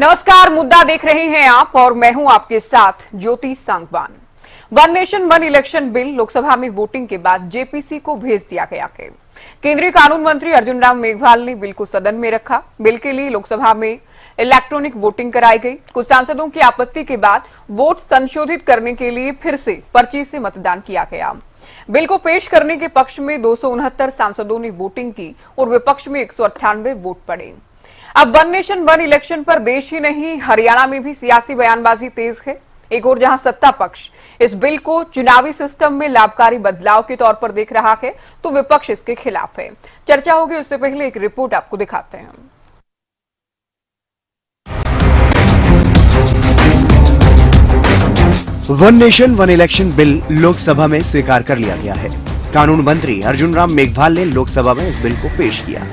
नमस्कार, मुद्दा देख रहे हैं आप और मैं हूं आपके साथ Jyoti Sangwan. One nation one election bill Lok Sabha में वोटिंग के बाद जेपीसी को भेज दिया गया है। केंद्रीय कानून मंत्री अर्जुन राम मेघवाल ने बिल को सदन में रखा। बिल के लिए लोकसभा में इलेक्ट्रॉनिक वोटिंग कराई गई। कुछ सांसदों की आपत्ति के बाद वोट संशोधित करने के लिए फिर से पर्ची से मतदान किया गया। बिल को पेश करने के पक्ष में 269 सांसदों ने वोटिंग की और विपक्ष में 198 वोट पड़े। अब वन नेशन वन इलेक्शन पर देश ही नहीं, हरियाणा में भी सियासी बयानबाजी तेज है। एक और जहां सत्ता पक्ष इस बिल को चुनावी सिस्टम में लाभकारी बदलाव के तौर पर देख रहा है, तो विपक्ष इसके खिलाफ है। चर्चा होगी, उससे पहले एक रिपोर्ट आपको दिखाते हैं। One nation one election bill Lok Sabha में स्वीकार कर लिया गया है। कानून मंत्री अर्जुन राम मेघवाल ने लोकसभा में इस बिल को पेश किया।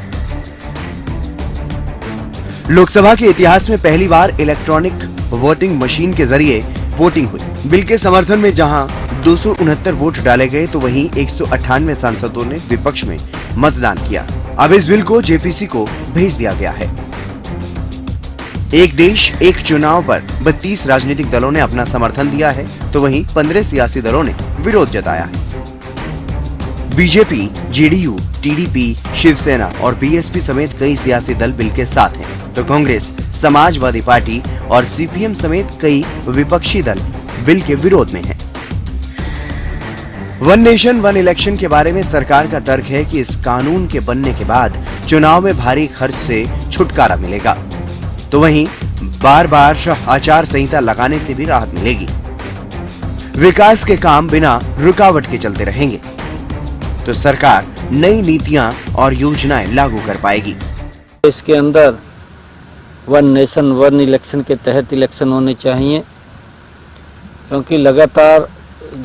लोकसभा के इतिहास में पहली बार इलेक्ट्रॉनिक वोटिंग मशीन के जरिए वोटिंग हुई। बिल के समर्थन में जहां 269 वोट डाले गए, तो वहीं 198 सांसदों ने विपक्ष में मतदान किया। अब इस बिल को जेपीसी को भेज दिया गया है। एक देश एक चुनाव पर 32 राजनीतिक दलों ने अपना समर्थन दिया है, तो वहीं 15 सियासी दलों ने विरोध जताया है। बीजेपी, जेडीयू, टीडीपी, शिवसेना और बीएसपी समेत कई सियासी दल बिल के साथ हैं, तो कांग्रेस, समाजवादी पार्टी और सीपीएम समेत कई विपक्षी दल बिल के विरोध में हैं। वन नेशन वन इलेक्शन के बारे में सरकार का तर्क है कि इस कानून के बनने के बाद चुनाव में भारी खर्च से छुटकारा मिलेगा, तो वहीं बार-बार आचार संहिता लगाने से भी राहत मिलेगी। विकास के काम बिना रुकावट के चलते रहेंगे, तो सरकार नई नीतियां और योजनाएं लागू कर पाएगी। इसके अंदर वन नेशन वन इलेक्शन के तहत इलेक्शन होने चाहिए, क्योंकि लगातार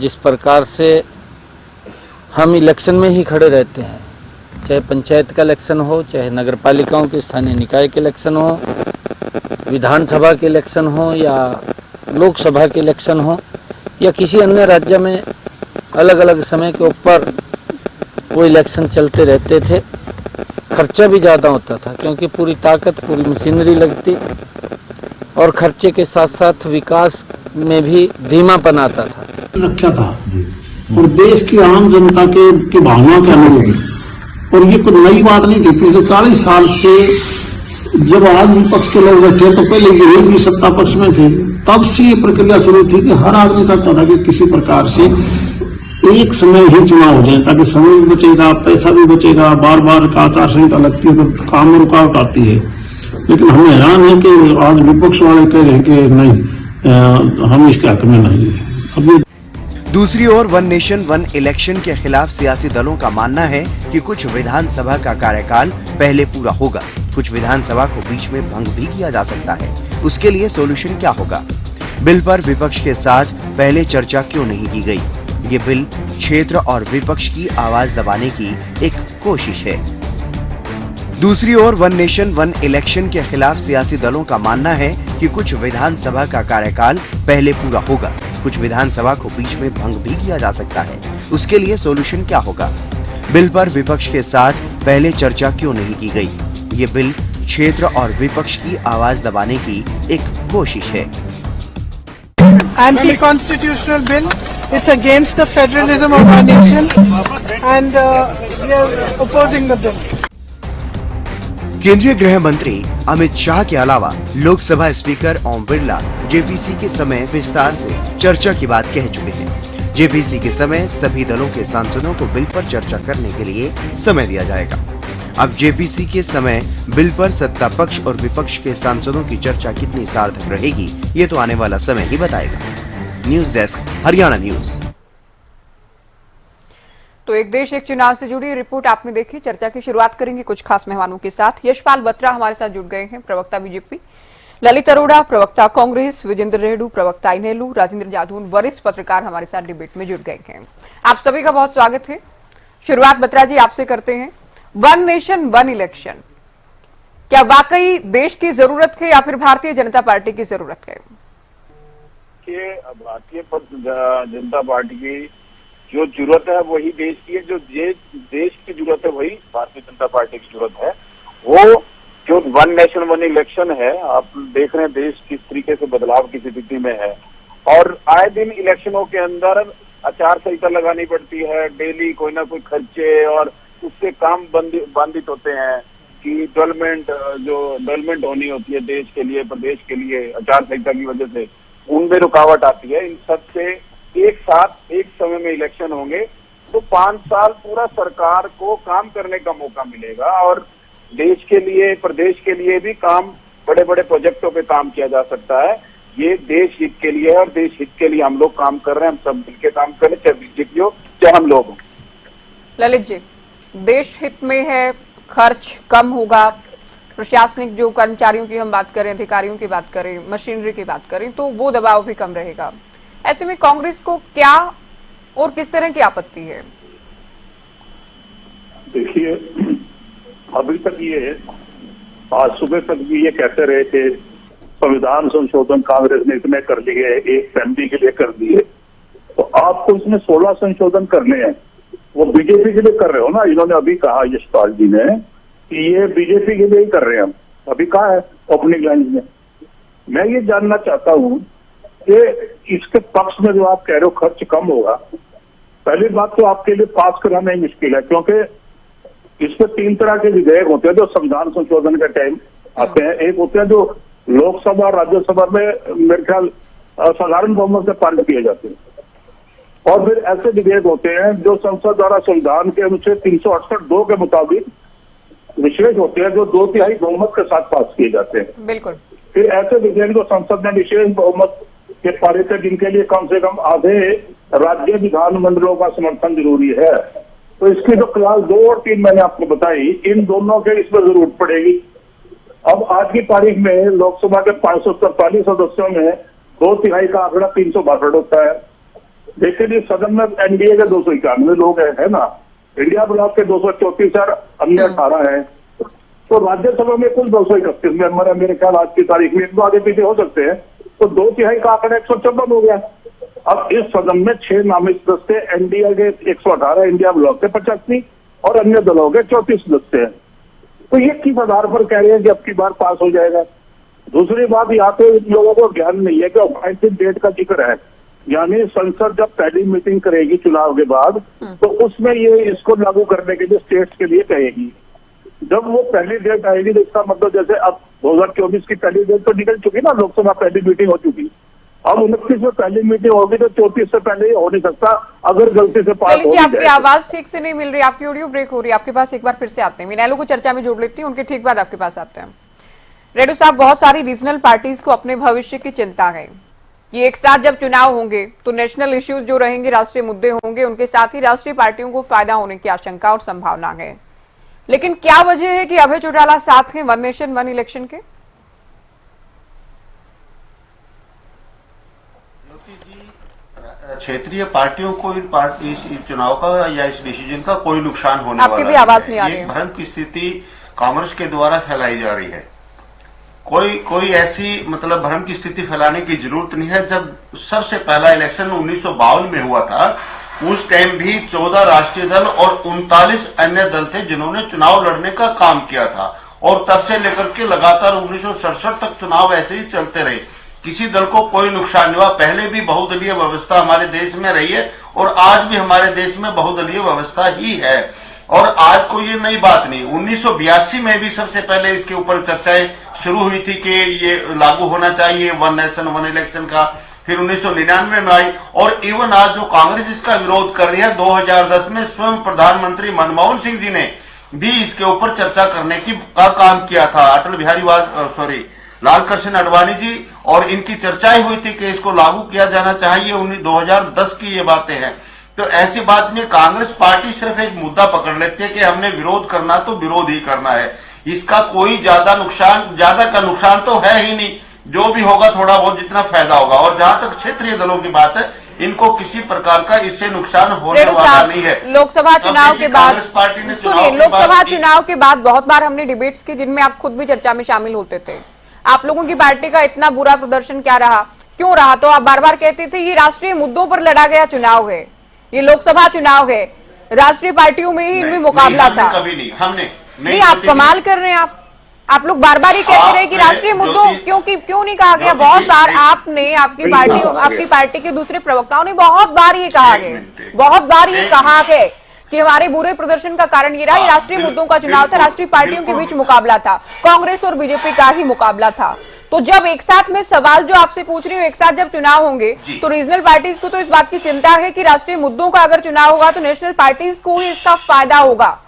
जिस प्रकार से हम इलेक्शन में ही खड़े रहते हैं, चाहे पंचायत का इलेक्शन हो, चाहे नगर पालिकाओं के स्थानीय निकाय के इलेक्शन हो, विधानसभा के इलेक्शन हो या लोकसभा के इलेक्शन हो, या किसी अन्य राज्य में अलग अलग समय के ऊपर वो इलेक्शन चलते रहते थे। खर्चा भी ज़्यादा होता था, क्योंकि पूरी ताकत, पूरी मशीनरी लगती, और खर्चे के साथ साथ विकास में भी धीमापन आता था। रखा था और देश की आम जनता की भावना से अनुरूप, और ये कोई नई बात नहीं थी। पिछले 40 साल से जब आज विपक्ष के लोग बैठे, तो पहले ये भी सत्ता पक्ष में थे, तब से ये प्रक्रिया शुरू थी कि हर आदमी चाहता था कि किसी प्रकार से एक समय ही चुनाव हो जाए, ताकि समय भी बचेगा, पैसा भी बचेगा। बार बार आचार संहिता लगती है तो काम में रुकावट आती है। लेकिन हम हैरान है कि आज विपक्ष वाले कह रहे हैं कि नहीं, हम इसके हक में नहीं है। अभी दूसरी ओर वन नेशन वन इलेक्शन के खिलाफ सियासी दलों का मानना है कि कुछ विधानसभा का कार्यकाल पहले पूरा होगा, कुछ विधानसभा को बीच में भंग भी किया जा सकता है। उसके लिए सॉल्यूशन क्या होगा? बिल पर विपक्ष के साथ पहले चर्चा क्यों नहीं की गई? ये बिल क्षेत्र और विपक्ष की आवाज दबाने की एक कोशिश है। दूसरी ओर वन नेशन वन इलेक्शन के खिलाफ सियासी दलों का मानना है कि कुछ विधानसभा का कार्यकाल पहले पूरा होगा, कुछ विधानसभा को बीच में भंग भी किया जा सकता है। उसके लिए सॉल्यूशन क्या होगा? बिल पर विपक्ष के साथ पहले चर्चा क्यों नहीं की गई? ये बिल क्षेत्र और विपक्ष की आवाज दबाने की एक कोशिश है। Anti-constitutional bill. It's against the federalism of our nation, and we are opposing the bill. केंद्रीय गृह मंत्री अमित शाह के अलावा लोकसभा स्पीकर ओम बिरला जेपीसी के समय विस्तार से चर्चा की बात कह चुके हैं। जेपीसी के समय सभी दलों के सांसदों को बिल पर चर्चा करने के लिए समय दिया जाएगा। अब जेपीसी के समय बिल पर सत्ता पक्ष और विपक्ष के सांसदों की चर्चा कितनी सार्थक रहेगी, ये तो आने वाला समय ही बताएगा। News desk, Haryana news. तो एक देश एक चुनाव से जुड़ी रिपोर्ट आपने देखी। चर्चा की शुरुआत करेंगे कुछ खास मेहमानों के साथ। यशपाल बत्रा हमारे साथ जुड़ गए हैं, प्रवक्ता बीजेपी, ललित अरोड़ा प्रवक्ता कांग्रेस, विजेंद्र रेड्डू प्रवक्ता इनेलू, राजेंद्र जाधव वरिष्ठ पत्रकार हमारे साथ डिबेट में जुड़ गए हैं। आप सभी का बहुत स्वागत है। शुरुआत बत्रा जी आपसे करते हैं। वन नेशन वन इलेक्शन क्या वाकई देश की जरूरत है या फिर भारतीय जनता पार्टी की जरूरत है? भारतीय जनता पार्टी की जो जरूरत है वही देश की है, जो देश की जरूरत है वही भारतीय जनता पार्टी की जरूरत है। वो जो वन नेशन वन इलेक्शन है, आप देख रहे हैं देश किस तरीके से बदलाव की स्थिति में है। और आए दिन इलेक्शनों के अंदर आचार संहिता लगानी पड़ती है, डेली कोई ना कोई खर्चे और उससे काम बाधित होते हैं कि डेवलपमेंट होनी होती है देश के लिए, प्रदेश के लिए, आचार संहिता की वजह से उनमें रुकावट आती है। इन सब से एक साथ एक समय में इलेक्शन होंगे तो 5 साल पूरा सरकार को काम करने का मौका मिलेगा और देश के लिए, प्रदेश के लिए भी काम, बड़े बड़े प्रोजेक्टों पे काम किया जा सकता है। ये देश हित के लिए है और देश हित के लिए हम लोग काम कर रहे हैं। हम सब मिलकर काम करें, चाहे बीजेपी हो चाहे हम लोग हो। ललित जी, देश हित में है, खर्च कम होगा, प्रशासनिक जो कर्मचारियों की हम बात करें, अधिकारियों की बात करें, मशीनरी की बात करें, तो वो दबाव भी कम रहेगा। ऐसे में कांग्रेस को क्या और किस तरह की आपत्ति है? देखिए, अभी तक ये आज सुबह तक भी ये कहते रहे थे संविधान संशोधन कांग्रेस ने इतने कर लिए, एक फैमिली के लिए कर दिए, तो आपको इसमें 16 संशोधन करने हैं। वो बीजेपी के लिए कर रहे हो ना। इन्होंने अभी कहा यशपाल जी ने कि ये बीजेपी के लिए ही कर रहे हैं हम। अभी कहा है ओपनिंग लाइन में। मैं ये जानना चाहता हूं कि इसके पक्ष में जो आप कह रहे हो खर्च कम होगा, पहली बात तो आपके लिए पास कराना ही मुश्किल है, क्योंकि इसमें 3 तरह के विधेयक होते हैं जो संविधान संशोधन के टाइम आते हैं। एक होते हैं जो लोकसभा और राज्यसभा में मेरे ख्याल साधारण बहुमत से पारित किए जाते हैं, और फिर ऐसे विधेयक होते हैं जो संसद द्वारा संविधान के अनुच्छेद 368(2) के मुताबिक विशेष होते हैं, जो 2/3 बहुमत के साथ पास किए जाते हैं। बिल्कुल। फिर ऐसे विधेयक जो संसद ने विशेष बहुमत के पारित है, जिनके लिए कम से कम आधे राज्य विधानमंडलों का समर्थन जरूरी है। तो इसकी जो क्लास 2 और 3 मैंने आपको बताई, इन दोनों के इसमें जरूरत पड़ेगी। अब आज की तारीख में लोकसभा के 547 सदस्यों में 2/3 का आंकड़ा 362 होता है। लेकिन इस सदन में एनडीए के 291 लोग है ना, इंडिया ब्लॉक के 234 और अन्य 18 है। तो राज्यसभा में कुल 231 मेंबर है मेरे ख्याल आज की तारीख में। तो आगे पीछे हो सकते हैं, तो 2/3 का आंकड़ा 154 हो गया। अब इस सदन में 6 नामित सदस्य, एनडीए के 118, इंडिया ब्लॉक के 85 और अन्य दलों के 34 सदस्य हैं। तो ये किस आधार पर कह रहे हैं कि अब की बार पास हो जाएगा? दूसरी बात, यहाँ पे लोगों को ज्ञान नहीं है कि अपॉइंटेड डेट का जिक्र है, यानी संसद जब पहली मीटिंग करेगी चुनाव के बाद, तो उसमें ये इसको लागू करने के लिए स्टेट्स के लिए कहेगी। जब वो पहली डेट आएगी तो इसका मतलब जैसे अब 2024 की पहली डेट तो निकल चुकी ना, लोकसभा पहली मीटिंग हो चुकी, अब 29 में पहली मीटिंग होगी तो 34 से पहले हो नहीं सकता अगर गलती से पास हो जाए। आपकी आवाज ठीक से नहीं मिल रही, आपकी ऑडियो ब्रेक हो रही है। आपके पास एक बार फिर से आते हैं, मिनालो को चर्चा में जोड़ लेती हूँ, उनके ठीक बाद आपके पास आते हैं। रेड्डी साहब, बहुत सारी रीजनल पार्टीज को अपने भविष्य की चिंता है। ये एक साथ जब चुनाव होंगे तो नेशनल इश्यूज जो रहेंगे, राष्ट्रीय मुद्दे होंगे, उनके साथ ही राष्ट्रीय पार्टियों को फायदा होने की आशंका और संभावना है। लेकिन क्या वजह है कि अभय चौटाला साथ हैं वन नेशन वन इलेक्शन के? क्षेत्रीय पार्टियों को इस चुनाव का या इस डिसीजन का कोई नुकसान होने वाला आपकी भी आवाज नहीं आ रही है। भ्रम की स्थिति कांग्रेस के द्वारा फैलाई जा रही है। कोई ऐसी मतलब भ्रम की स्थिति फैलाने की जरूरत नहीं है। जब सबसे पहला इलेक्शन 1952 में हुआ था, उस टाइम भी 14 राष्ट्रीय दल और 39 अन्य दल थे जिन्होंने चुनाव लड़ने का काम किया था, और तब से लेकर के लगातार 1967 तक चुनाव ऐसे ही चलते रहे। किसी दल को कोई नुकसान नहीं हुआ। पहले भी बहुदलीय व्यवस्था हमारे देश में रही है और आज भी हमारे देश में बहुदलीय व्यवस्था ही है, और आज कोई ये नई बात नहीं। 1982 में भी सबसे पहले इसके ऊपर चर्चाएं शुरू हुई थी कि ये लागू होना चाहिए वन नेशन वन इलेक्शन का। फिर 1999 में आई, और इवन आज जो कांग्रेस इसका विरोध कर रही है, 2010 में स्वयं प्रधानमंत्री मनमोहन सिंह जी ने भी इसके ऊपर चर्चा करने का काम किया था। अटल बिहारी लाल कृष्ण आडवाणी जी, और इनकी चर्चाएं हुई थी कि इसको लागू किया जाना चाहिए। 2010 की ये बातें हैं। तो ऐसी बात में कांग्रेस पार्टी सिर्फ एक मुद्दा पकड़ लेती है कि हमने विरोध करना तो विरोध ही करना है। इसका कोई ज्यादा का नुकसान तो है ही नहीं। जो भी होगा थोड़ा बहुत जितना फायदा होगा। और जहां तक क्षेत्रीय दलों की बात है, इनको किसी प्रकार का इससे नुकसान होने वाला नहीं है। लोकसभा चुनाव के बाद पार्टी ने सुनिए, लोकसभा चुनाव के बाद बहुत बार हमने डिबेट्स की जिनमें आप खुद भी चर्चा में शामिल होते थे। आप लोगों की पार्टी का इतना बुरा प्रदर्शन क्या रहा, क्यों रहा? तो आप बार बार कहते थे ये राष्ट्रीय मुद्दों पर लड़ा गया चुनाव है, ये लोकसभा चुनाव है, राष्ट्रीय पार्टियों में ही इनमें मुकाबला था। कभी नहीं, हमने नहीं, आप कमाल कर रहे हैं। आप आप लोग बार बार ये कहते रहे कि राष्ट्रीय मुद्दों क्यों नहीं कहा गया? बहुत बार आपने, आपकी पार्टी के दूसरे प्रवक्ताओं ने बहुत बार ये कहा है, बहुत बार ये कहा है कि हमारे बुरे प्रदर्शन का कारण ये रहा, ये राष्ट्रीय मुद्दों का चुनाव था, राष्ट्रीय पार्टियों के बीच मुकाबला था, कांग्रेस और बीजेपी का ही मुकाबला था। तो जब एक साथ में सवाल जो आपसे पूछ रही हूँ, एक साथ जब चुनाव होंगे तो रीजनल पार्टीज को तो इस बात की चिंता है कि राष्ट्रीय मुद्दों का अगर चुनाव होगा तो नेशनल पार्टीज को ही इसका फायदा होगा।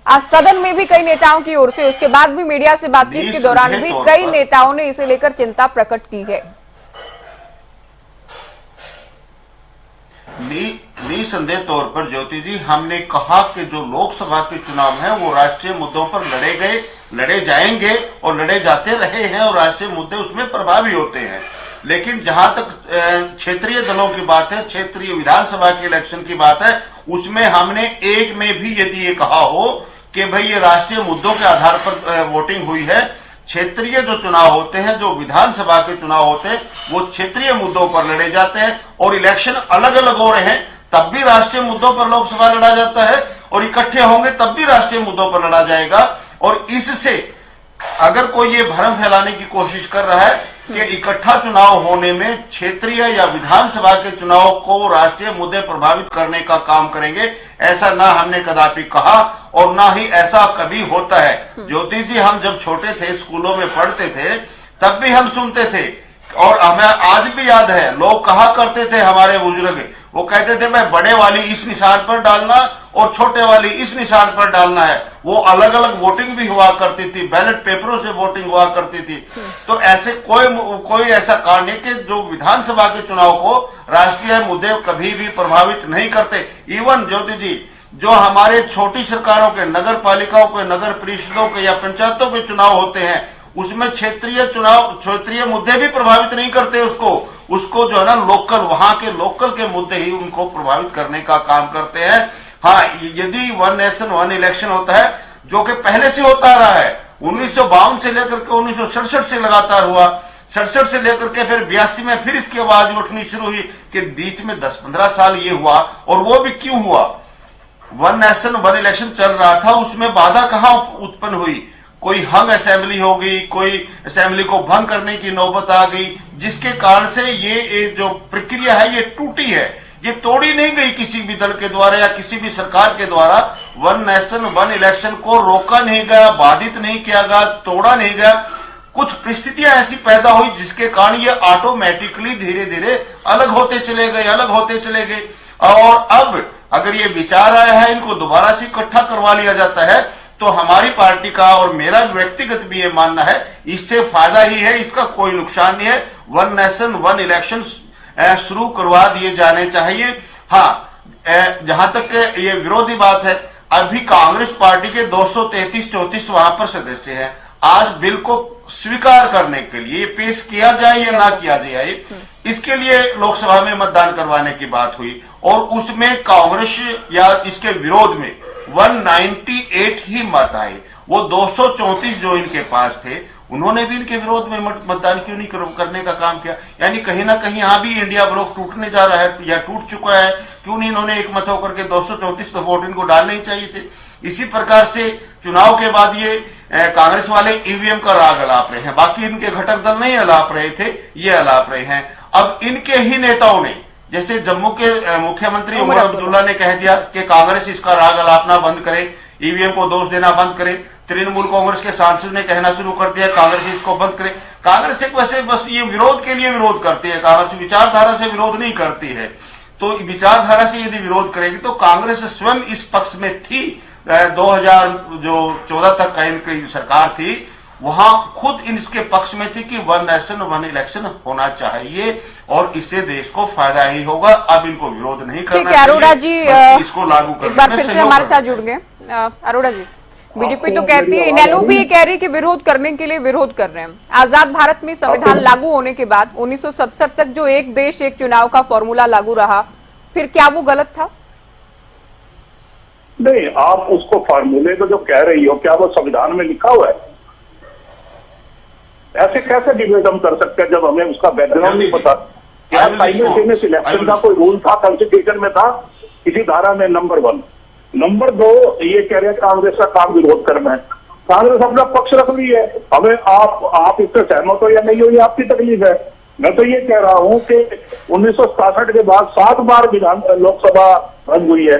आज सदन में भी कई नेताओं की ओर से, उसके बाद भी मीडिया से बातचीत के दौरान भी कई नेताओं ने इसे लेकर चिंता प्रकट की है। निसंदेह तौर पर ज्योति जी, हमने कहा कि जो लोकसभा के चुनाव हैं वो राष्ट्रीय मुद्दों पर लड़े जाएंगे और लड़े जाते रहे हैं और राष्ट्रीय मुद्दे उसमें प्रभावी होते हैं। लेकिन जहां तक क्षेत्रीय दलों की बात है, क्षेत्रीय विधानसभा के इलेक्शन की बात है, उसमें हमने एक में भी यदि ये कहा हो कि भाई ये राष्ट्रीय मुद्दों के आधार पर वोटिंग हुई है, क्षेत्रीय जो चुनाव होते हैं, जो विधानसभा के चुनाव होते हैं, वो क्षेत्रीय मुद्दों पर लड़े जाते हैं और इलेक्शन अलग अलग हो रहे हैं तब भी राष्ट्रीय मुद्दों पर लोकसभा लड़ा जाता है और इकट्ठे होंगे तब भी राष्ट्रीय मुद्दों पर लड़ा जाएगा। और इससे अगर कोई ये भ्रम फैलाने की कोशिश कर रहा है कि इकट्ठा चुनाव होने में क्षेत्रीय या विधानसभा के चुनाव को राष्ट्रीय मुद्दे प्रभावित करने का काम करेंगे, ऐसा ना हमने कदापि कहा और ना ही ऐसा कभी होता है। ज्योति जी, हम जब छोटे थे, स्कूलों में पढ़ते थे, तब भी हम सुनते थे और हमें आज भी याद है, लोग कहा करते थे, हमारे बुजुर्ग वो कहते थे भाई बड़े वाली इस निशान पर डालना और छोटे वाली इस निशान पर डालना है। वो अलग अलग वोटिंग भी हुआ करती थी, बैलेट पेपरों से वोटिंग हुआ करती थी। तो ऐसे कोई ऐसा कारण नहीं कि जो विधानसभा के चुनाव को राष्ट्रीय मुद्दे कभी भी प्रभावित नहीं करते। इवन ज्योति जी, जो हमारे छोटी सरकारों के, नगर पालिकाओं के, नगर परिषदों के या पंचायतों के चुनाव होते हैं, उसमें क्षेत्रीय मुद्दे भी प्रभावित नहीं करते उसको जो है ना वहां के लोकल के मुद्दे ही उनको प्रभावित करने का काम करते हैं। हाँ, यदि वन नेशन वन इलेक्शन होता है, जो कि पहले से होता रहा है, 1952 से लेकर के 1967 से लगातार हुआ, 67 से लेकर के फिर 82 में फिर इसकी आवाज उठनी शुरू हुई कि बीच में 10-15 साल ये हुआ। और वो भी क्यों हुआ? वन नेशन वन इलेक्शन चल रहा था, उसमें बाधा कहां उत्पन्न हुई? कोई हंग असेंबली हो गई, कोई असेंबली को भंग करने की नौबत आ गई, जिसके कारण से ये जो प्रक्रिया है ये टूटी है, ये तोड़ी नहीं गई किसी भी दल के द्वारा या किसी भी सरकार के द्वारा। वन नेशन वन इलेक्शन को रोका नहीं गया, बाधित नहीं किया गया, तोड़ा नहीं गया। कुछ परिस्थितियां ऐसी पैदा हुई जिसके कारण ये ऑटोमेटिकली धीरे धीरे अलग होते चले गए। और अब अगर ये विचार आया है, इनको दोबारा से इकट्ठा करवा लिया जाता है, तो हमारी पार्टी का और मेरा व्यक्तिगत भी ये मानना है, इससे फायदा ही है, इसका कोई नुकसान नहीं है। वन नेशन वन इलेक्शन शुरू करवा दिए जाने चाहिए। हाँ, जहां तक ये विरोधी बात है, अभी कांग्रेस पार्टी के 233-34 वहां पर सदस्य हैं। आज बिल को स्वीकार करने के लिए पेश किया जाए या ना किया जाए, इसके लिए लोकसभा में मतदान करवाने की बात हुई और उसमें कांग्रेस या इसके विरोध में 198 ही मत आए। वो 234 जो इनके पास थे, उन्होंने भी इनके विरोध में मतदान क्यों नहीं करने का काम किया? यानी कहीं ना कहीं यहां भी इंडिया ब्लॉक टूटने जा रहा है या टूट चुका है। क्यों नहीं इन्होंने एक मत होकर के 234 तो वोट इनको डालने ही चाहिए थे। इसी प्रकार से चुनाव के बाद ये कांग्रेस वाले ईवीएम का राग अलाप रहे हैं, बाकी इनके घटक दल नहीं अलाप रहे थे, ये अलाप रहे हैं। अब इनके ही नेताओं ने, जैसे जम्मू के मुख्यमंत्री उमर अब्दुल्ला ने कह दिया कि कांग्रेस इसका राग अलापना बंद करे, ईवीएम को दोष देना बंद करे। तृणमूल कांग्रेस के सांसद ने कहना शुरू कर दिया कांग्रेस इसको बंद करे। कांग्रेस एक वैसे बस ये विरोध के लिए विरोध करती है, कांग्रेस विचारधारा से विरोध नहीं करती है। तो विचारधारा से यदि विरोध करेगी तो कांग्रेस स्वयं इस पक्ष में थी। 2014 तक का इनकी सरकार थी, वहां खुद इसके पक्ष में थी कि वन नेशन वन इलेक्शन होना चाहिए और इससे देश को फायदा ही होगा। अब इनको विरोध नहीं करना चाहिए। अरोड़ा जी इसको लागू करने एक बार फिर से हमारे साथ जुड़ गए। अरोड़ा जी, बीजेपी तो कहती है, इनेलो भी ये कह रही है कि विरोध करने के लिए विरोध कर रहे हैं। आजाद भारत में संविधान लागू होने के बाद 1967 तक जो एक देश एक चुनाव का फॉर्मूला लागू रहा, फिर क्या वो गलत था? नहीं, आप उसको फार्मूले को जो कह रही हो, क्या वो संविधान में लिखा हुआ है? ऐसे कैसे डिबेट हम कर सकते हैं जब हमें उसका बैकग्राउंड नहीं पता? क्या साइमल्टेनियस इलेक्शन का कोई रूल था? कॉन्स्टिट्यूशन में था किसी धारा में? नंबर 1। नंबर 2, ये कह रहे हैं कांग्रेस का काम विरोध करना है। कांग्रेस अपना पक्ष रख ली है। हमें आप इससे सहमत हो या नहीं हो, ये आपकी तकलीफ है। मैं तो ये कह रहा हूं कि 1967 के बाद 7 बार लोकसभा भंग हुई है।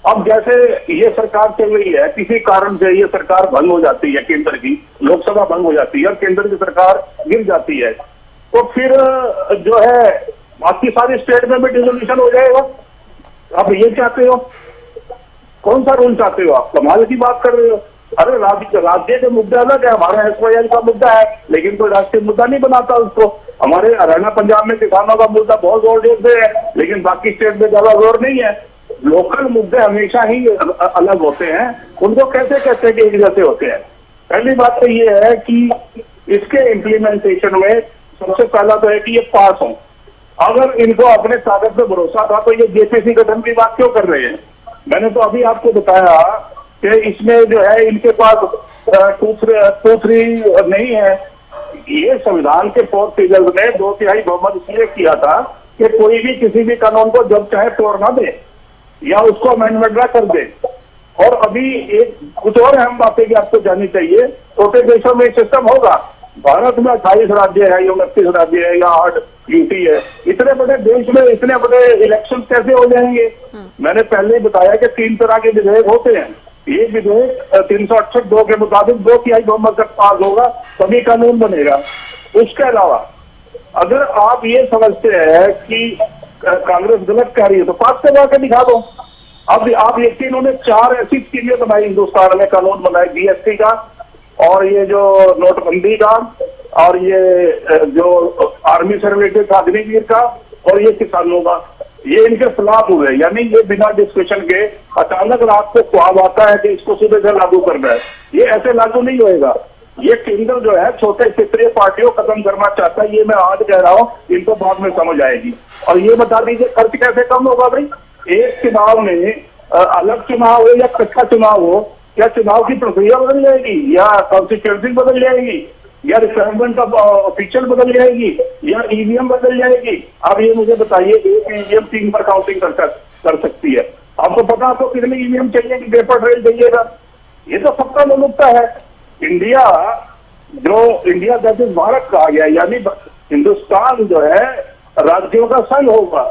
अब जैसे ये सरकार चल रही है, किसी कारण से ये सरकार भंग हो जाती है, केंद्र की लोकसभा भंग हो जाती है और केंद्र की सरकार गिर जाती है, तो फिर जो है बाकी सारी स्टेट में भी डिसोल्यूशन हो जाएगा। आप ये चाहते हो? कौन सा रूल चाहते हो आप? कमाल की बात कर रहे हो। अरे राज्य के मुद्दा अलग है, हमारा SYL का मुद्दा है, लेकिन कोई राष्ट्रीय मुद्दा नहीं बनाता उसको। हमारे हरियाणा पंजाब में किसानों का मुद्दा बहुत जोर देते हैं, लेकिन बाकी स्टेट में ज्यादा जोर नहीं है। लोकल मुद्दे हमेशा ही अलग होते हैं, उनको कैसे कहते हैं कि एक जैसे होते हैं। पहली बात तो ये है कि इसके इम्प्लीमेंटेशन में सबसे पहला तो है कि ये पास हो। अगर इनको अपने ताकत पे भरोसा था तो ये JPC गठन की बात क्यों कर रहे हैं? मैंने तो अभी आपको बताया कि इसमें जो है इनके पास 2/3 नहीं है। ये संविधान के 4 सीजन ने 2/3 बहुमत इसलिए किया था कि कोई भी किसी भी कानून को जब चाहे तोड़ ना दे या उसको अमेंडमेंट ना कर दे। और अभी एक कुछ और अहम बातें कि आपको जाननी चाहिए, छोटे देशों में सिस्टम होगा। भारत में 28 राज्य है या 29 राज्य है या 8 यूटी है। इतने बड़े देश में इतने बड़े इलेक्शन कैसे हो जाएंगे? मैंने पहले ही बताया कि 3 तरह के विधेयक होते हैं। ये विधेयक 368(2) के मुताबिक 2/3 बहुमत से पास होगा तभी कानून बनेगा। उसके अलावा अगर आप ये समझते हैं कि कांग्रेस गलत कह रही है तो पास करवा के दिखा दो। अब आप ये इन्होंने 4 ऐसी स्कीमें बनाई हिंदुस्तान में, कानून बनाए, GST का और ये जो नोटबंदी का और ये जो आर्मी से रिलेटेड था अग्निवीर का और ये किसानों का, ये इनके खिलाफ हुए। यानी ये बिना डिस्कशन के अचानक रात को ख्वाब आता है कि इसको सुबह से लागू करना है। ये ऐसे लागू नहीं होएगा। ये केंद्र जो है छोटे क्षेत्रीय पार्टियों खत्म करना चाहता है। ये मैं आज कह रहा हूँ, इनको बाद में समझ आएगी। और ये बता दीजिए खर्च कैसे कम होगा भाई? एक चुनाव में अलग चुनाव हो या कच्चा चुनाव हो, क्या चुनाव की प्रक्रिया बदल जाएगी या कॉन्स्टिट्यूएंसी बदल जाएगी या रिफरेंडम का ऑफिशियल बदल जाएगी या EVM बदल जाएगी? आप ये मुझे बताइए, एक EVM 3 बार काउंटिंग कर सकती है। आपको पता आपको कितने EVM चाहिए कि पेपर ट्रेल चाहिएगा? ये तो सबका मनुष्य है। इंडिया दैट इज भारत कहा गया, यानी हिंदुस्तान जो है राज्यों का संघ होगा।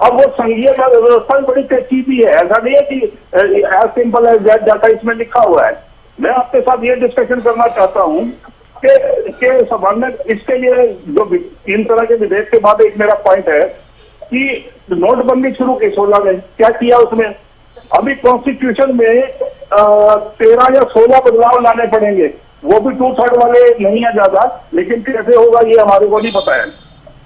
अब वो संघीय व्यवस्था बड़ी पेचीदी है, ऐसा नहीं है कि as simple as that data इसमें लिखा हुआ है। मैं आपके साथ ये डिस्कशन करना चाहता हूँ के संबंध में इसके लिए जो 3 तरह के विधेयक के बाद एक मेरा पॉइंट है कि नोटबंदी शुरू की 16 में, क्या किया उसमें? अभी कॉन्स्टिट्यूशन में 13 या 16 बदलाव लाने पड़ेंगे, वो भी 2/3 वाले नहीं है ज्यादा, लेकिन कैसे होगा ये हमारे को नहीं पता है।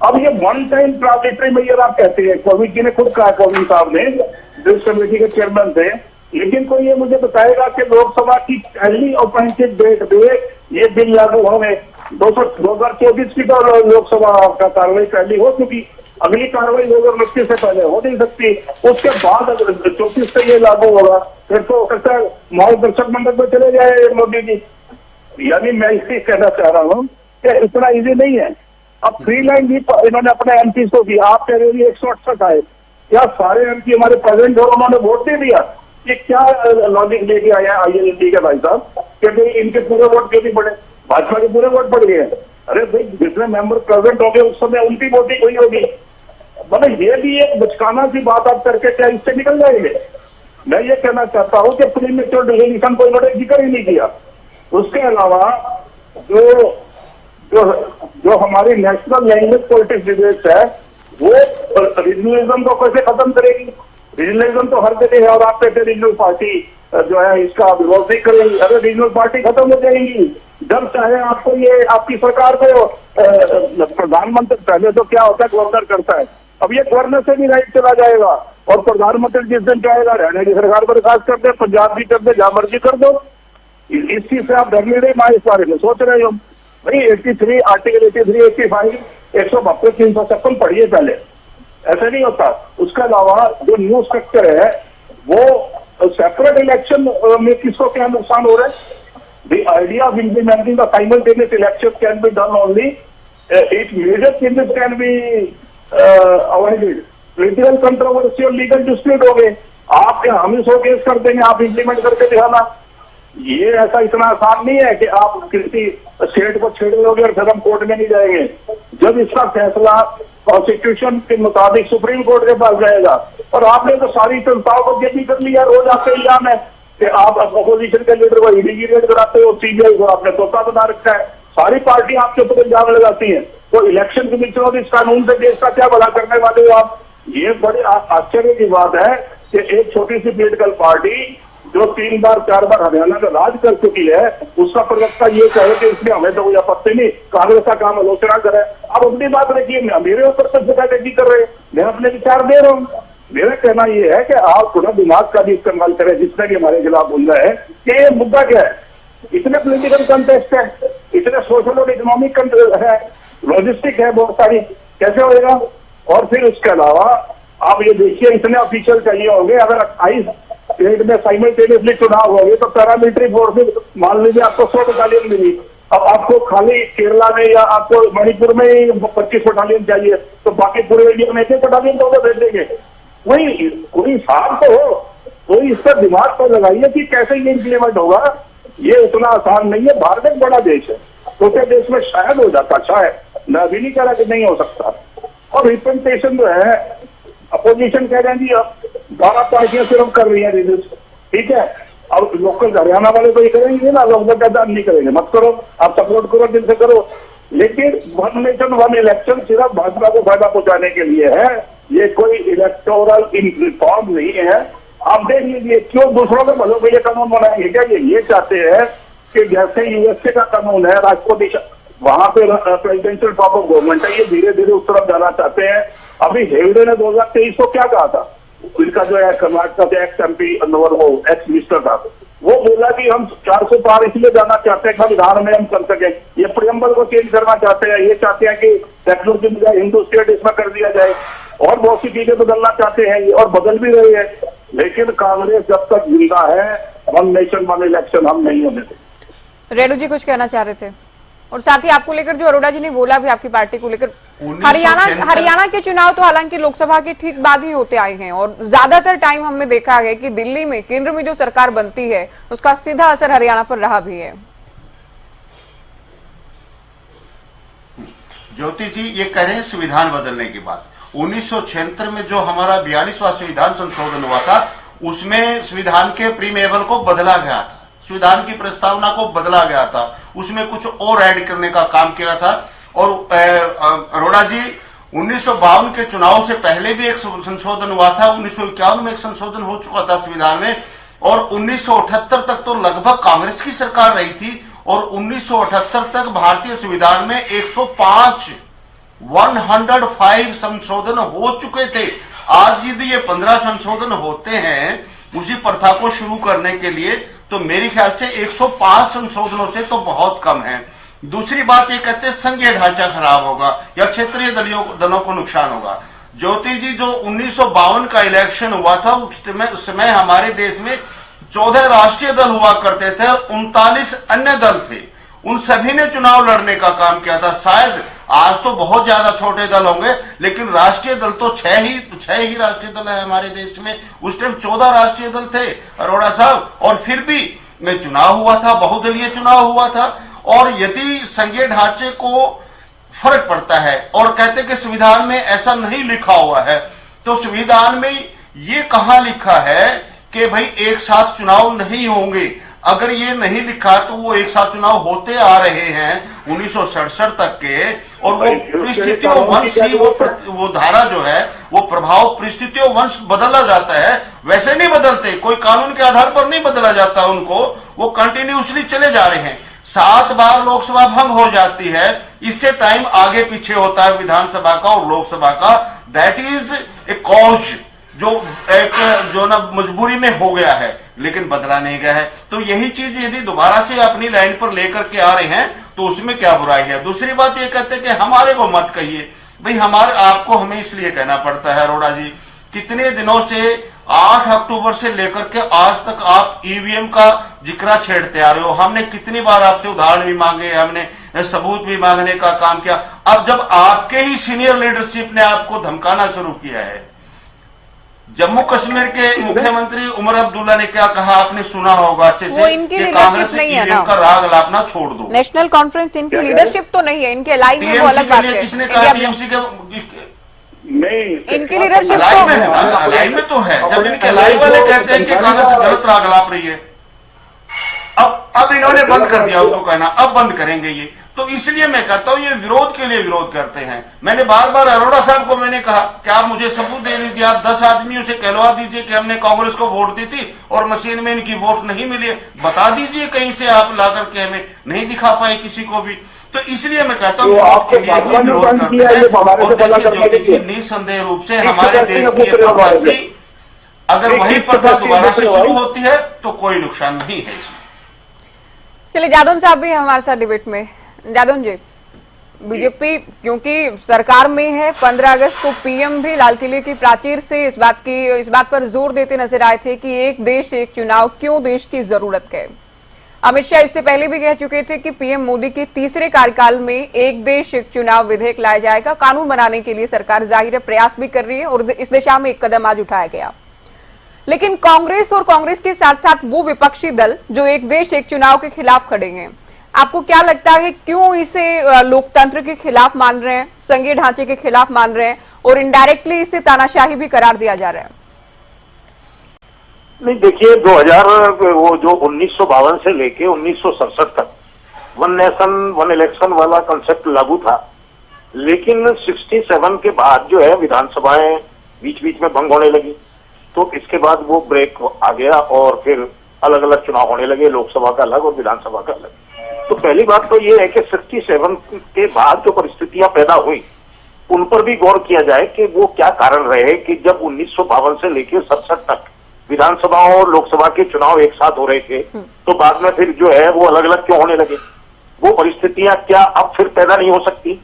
अब ये 1 टाइम ट्रांजिटरी मेजर आप कहते हैं, कोविंद जी ने खुद कहा, कोविंद साहब ने जो कमेटी के चेयरमैन थे, लेकिन कोई ये मुझे बताएगा कि लोकसभा की पहली अपॉइंटेड डेट पे ये बिल लागू होंगे। 2024 की तो लोकसभा का कार्रवाई पहली हो चुकी, अगली कार्रवाई 2029 से पहले हो नहीं सकती। उसके बाद अगर 24 से ये लागू होगा फिर तो कहता है मार्गदर्शक मंडल में चले जाए मोदी जी। यानी मैं इसी कहना चाह रहा हूँ कि इतना इजी नहीं है। अब 3 लाइन भी इन्होंने अपने MP को की, आप कह रहे हो 168 आए, क्या सारे MP हमारे प्रेजेंट हो उन्होंने वोट दे दिया? ये क्या लॉजिक लेके आए हैं IND के भाई साहब कि भाई इनके पूरे वोट क्यों नहीं पड़े? भाजपा के पूरे वोट पड़ गए। अरे भाई जितने मेंबर प्रेजेंट हो गए उस समय उनकी वोटिंग हुई होगी। मतलब ये भी एक बचकाना सी बात आप करके क्या इससे निकल जाएंगे? मैं ये कहना चाहता हूँ कि प्रीमेच्योर डिसोल्यूशन को इन्होंने जिक्र ही नहीं किया। उसके अलावा जो हमारी नेशनल लैंग्वेज पॉलिटिक्स डिबेट है वो रीजनलिज्म को कैसे खत्म करेगी? रीजनलिज्म तो हर जगह है और आप कहते रीजनल पार्टी जो है इसका विरोध नहीं करेगी। अरे रीजनल पार्टी खत्म हो जाएगी जब चाहे आपको ये आपकी सरकार को प्रधानमंत्री, पहले तो क्या होता है गवर्नर करता है, अब ये गवर्नर से भी राइट चला जाएगा और प्रधानमंत्री जिस दिन चाहेगा हरियाणा की सरकार पर खास कर दे, पंजाब की कर दे, जहां मर्जी कर दो। इस चीज से आप डर नहीं रहे, मैं इस बारे में सोच रहे हो भाई 83 आर्टिकल 83 85 172 356 पढ़िए पहले, ऐसा नहीं होता। उसके अलावा जो न्यू स्ट्रक्चर है वो सेपरेट इलेक्शन में किसको क्या नुकसान हो रहा है? The idea of implementing the simultaneous elections can be done only if major changes can be avoided. Political controversy और legal dispute हो गए, आप क्या हम 100 केस कर देंगे, आप इम्प्लीमेंट करके दिखाना। ये ऐसा इतना आसान नहीं है कि आप किसी स्टेट को छेड़ लोगे और फिर हम कोर्ट में नहीं जाएंगे। जब इसका फैसला कॉन्स्टिट्यूशन के मुताबिक सुप्रीम कोर्ट के पास जाएगा, और आपने तो सारी संस्थाओं को ये भी कर लिया। रोज आपका इल्जाम है कि आप अपोजिशन के लीडर को ईडी की रेड कराते हो, सीबीआई को आपने तोता बना रखा है। सारी पार्टियां आपके ऊपर इल्जाम लगाती हैं, तो इलेक्शन कमीशन और इस कानून से देश का क्या भला करने वाले हो आप? ये बड़े आश्चर्य की बात है कि एक छोटी सी पॉलिटिकल पार्टी जो 3 बार 4 बार हरियाणा में राज कर चुकी है, उसका प्रवक्ता ये कहे कि इसमें हमें तो कोई आपत्ति नहीं, कांग्रेस का काम आलोचना करे। अब अपनी बात रखिए, मेरे ऊपर तो जगह कर रहे हैं, मैं अपने विचार दे रहा हूँ। मेरा कहना यह है कि आप थोड़ा दिमाग का भी इस्तेमाल करें, जिसने कि हमारे खिलाफ बोल रहे हैं कि ये मुद्दा क्या है। इतने पॉलिटिकल कंटेस्ट है, इतने सोशल और इकोनॉमिक है, लॉजिस्टिक है बहुत सारी, कैसे होएगा? और फिर उसके अलावा आप ये देखिए, इतने ऑफिशियल चाहिए होंगे। अगर 28 स्टेट में साइमल्टेनियसली चुनाव हो गए तो पैरामिलिट्री फोर्सेज, मान लीजिए आपको 100 बटालियन मिली, अब आपको खाली केरला में या आपको मणिपुर में 25 बटालियन चाहिए, तो बाकी पूरे इंडिया में 1 बटालियन तो भेज देंगे। वही कोई हिसाब तो हो, कोई इस पर दिमाग पर लगाइए कि कैसे ये इम्प्लीमेंट होगा। ये उतना आसान नहीं है। भारत एक बड़ा देश है, छोटे देश में शायद हो जाता, शायद, मैं भी नहीं कह रहा कि नहीं हो सकता। और रिप्रेजेंटेशन जो है, अपोजिशन कह रहे हैं जी अब 12 पार्टियां सिर्फ कर रही है रिजल्ट, ठीक है। अब लोकल हरियाणा वाले तो ये करेंगे ना, लोग नहीं करेंगे, मत करो, आप सपोर्ट करो, दिल से करो। लेकिन वन नेशन वन इलेक्शन सिर्फ भाजपा को फायदा पहुंचाने के लिए है, ये कोई इलेक्टोरल रिफॉर्म नहीं है। आप देख लीजिए क्यों दूसरों के भलों के लिए कानून बनाएंगे क्या? ये चाहते हैं कि जैसे यूएसए का कानून है, राष्ट्रपति वहां पे प्रेसिडेंशियल फॉर्म ऑफ गवर्नमेंट है, ये धीरे धीरे उस तरफ जाना चाहते हैं। अभी हेगड़े ने 2023 को क्या कहा था, इनका जो है कर्नाटक का एक्स एमपी वो एक्स मिनिस्टर था, वो बोला कि हम 400 पार इसलिए जाना चाहते हैं कि विधान में हम कर सके। ये प्रियम्बल को चेंज करना चाहते हैं, ये चाहते हैं कि टेक्नोलॉजी की बजाय हिंदू स्टेट इसमें कर दिया जाए, और बहुत सी चीजें बदलना चाहते हैं और बदल भी रहे हैं। लेकिन कांग्रेस जब तक जिंदा है, वन नेशन वन इलेक्शन हम नहीं होने देंगे। रेणु जी कुछ कहना चाह रहे थे, और साथ ही आपको लेकर जो अरोड़ा जी ने बोला भी आपकी पार्टी को लेकर, हरियाणा के चुनाव तो हालांकि लोकसभा के ठीक बाद ही होते आए हैं, और ज्यादातर टाइम हमने देखा है कि दिल्ली में केंद्र में जो सरकार बनती है उसका सीधा असर हरियाणा पर रहा भी है। ज्योति जी ये कह रहे हैं संविधान बदलने की बात। 1976 में जो हमारा 42वां संविधान संशोधन हुआ था, उसमें संविधान के प्रीमेबल को बदला गया था, संविधान की प्रस्तावना को बदला गया था, उसमें कुछ और ऐड करने का काम किया था। और अरोड़ा जी 1952 के चुनाव से पहले भी एक संशोधन हुआ था, 1951 में एक संशोधन हो चुका था संविधान में, और 1978 तक तो लगभग कांग्रेस की सरकार रही थी, और 1978 तक भारतीय संविधान में 105 संशोधन हो चुके थे। आज यदि ये 15 संशोधन होते हैं उसी प्रथा को शुरू करने के लिए, तो मेरे ख्याल से 105 संशोधनों से तो बहुत कम है। दूसरी बात ये कहते हैं संघीय ढांचा खराब होगा या क्षेत्रीय दलों को नुकसान होगा। ज्योति जी जो 1952 का इलेक्शन हुआ था, उस समय हमारे देश में 14 राष्ट्रीय दल हुआ करते थे, 39 अन्य दल थे, उन सभी ने चुनाव लड़ने का काम किया था। शायद आज तो बहुत ज्यादा छोटे दल होंगे, लेकिन राष्ट्रीय दल तो 6 ही राष्ट्रीय दल है हमारे देश में। उस टाइम 14 राष्ट्रीय दल थे अरोड़ा साहब, और फिर भी में चुनाव हुआ था, बहुदलीय चुनाव हुआ था। और यदि संघीय ढांचे को फर्क पड़ता है और कहते कि संविधान में ऐसा नहीं लिखा हुआ है, तो संविधान में ये कहां लिखा है कि भाई एक साथ चुनाव नहीं होंगे? अगर ये नहीं लिखा तो वो एक साथ चुनाव होते आ रहे हैं 1967 तक के, और वो परिस्थितियों वंश ही वो धारा जो है वो प्रभाव परिस्थितियों वंश बदला जाता है, वैसे नहीं बदलते, कोई कानून के आधार पर नहीं बदला जाता उनको, वो कंटिन्यूसली चले जा रहे हैं। 7 बार लोकसभा भंग हो जाती है, इससे टाइम आगे पीछे होता है विधानसभा का और लोकसभा का। दैट इज ए कॉज जो ना मजबूरी में हो गया है, लेकिन बदला नहीं गया है। तो यही चीज यदि दोबारा से अपनी लाइन पर लेकर के आ रहे हैं तो उसमें क्या बुराई है। दूसरी बात ये कहते हैं कि हमारे को मत कहिए, भाई आपको हमें इसलिए कहना पड़ता है अरोड़ा जी, कितने दिनों से 8 अक्टूबर से लेकर के आज तक आप ईवीएम का जिक्र छेड़ते आ रहे हो। हमने कितनी बार आपसे उदाहरण भी मांगे, हमने सबूत भी मांगने का काम किया। अब जब आपके ही सीनियर लीडरशिप ने आपको धमकाना शुरू किया है, जम्मू कश्मीर के मुख्यमंत्री उमर अब्दुल्ला ने क्या कहा आपने सुना होगा अच्छे वो से इनकी कि लीडरशिप कांग्रेस नहीं है ईवीएम ना। का राग अलापना छोड़ दो। नेशनल कॉन्फ्रेंस इनकी लीडरशिप तो नहीं है, इनके अलाई में वो टीएमसी अलग के बात लिए है। किसने कहा टीएमसी के नहीं, इनकी लीडरशिप अलाई तो में है ना, अलाई में तो है। जब इनके अलाई वाले कहते हैं कि कांग्रेस गलत राग अलाप रही है, अब इन्होंने बंद कर दिया उसको कहना, अब बंद करेंगे ये। तो इसलिए मैं कहता हूं ये विरोध के लिए विरोध करते हैं। मैंने बार बार अरोड़ा साहब को मैंने कहा कि आप मुझे सबूत दे दीजिए, आप 10 आदमियों से कहलवा दीजिए कि हमने कांग्रेस को वोट दी थी और मशीन में इनकी वोट नहीं मिली, बता दीजिए कहीं से आप ला करके, हमें नहीं दिखा पाए किसी को भी। तो इसलिए मैं कहता हूँ विरोध करते हैं। और देखिए निसंदेह रूप से हमारे देश की ये प्रथा थी, अगर वही प्रथा दोबारा से शुरू होती है तो कोई नुकसान नहीं है। चलिए जादौन साहब भी हैं हमारे साथ डिबेट में। जादौन जी, बीजेपी क्योंकि सरकार में है, 15 अगस्त को पीएम भी लाल किले की प्राचीर से इस बात पर जोर देते नजर आए थे कि एक देश एक चुनाव क्यों देश की जरूरत है। अमित शाह इससे पहले भी कह चुके थे कि पीएम मोदी के तीसरे कार्यकाल में एक देश एक चुनाव विधेयक लाया जाएगा। कानून बनाने के लिए सरकार जाहिर है प्रयास भी कर रही है और इस दिशा में एक कदम आज उठाया गया। लेकिन कांग्रेस और कांग्रेस के साथ साथ वो विपक्षी दल जो एक देश एक चुनाव के खिलाफ खड़े हैं, आपको क्या लगता है क्यों इसे लोकतंत्र के खिलाफ मान रहे हैं, संघीय ढांचे के खिलाफ मान रहे हैं और इनडायरेक्टली इसे तानाशाही भी करार दिया जा रहा है? नहीं, देखिए 1952 से लेके 1967 तक वन नेशन वन इलेक्शन वाला कंसेप्ट लागू था। लेकिन 67 के बाद जो है विधानसभाएं बीच बीच में भंग होने लगी, तो इसके बाद वो ब्रेक आ गया और फिर अलग अलग चुनाव होने लगे, लोकसभा का अलग और विधानसभा का अलग। तो पहली बात तो ये है कि 67 के बाद जो परिस्थितियां पैदा हुई उन पर भी गौर किया जाए कि वो क्या कारण रहे कि जब 1952 से लेकर 67 तक विधानसभा और लोकसभा के चुनाव एक साथ हो रहे थे, तो बाद में फिर जो है वो अलग अलग क्यों होने लगे। वो परिस्थितियां क्या अब फिर पैदा नहीं हो सकती?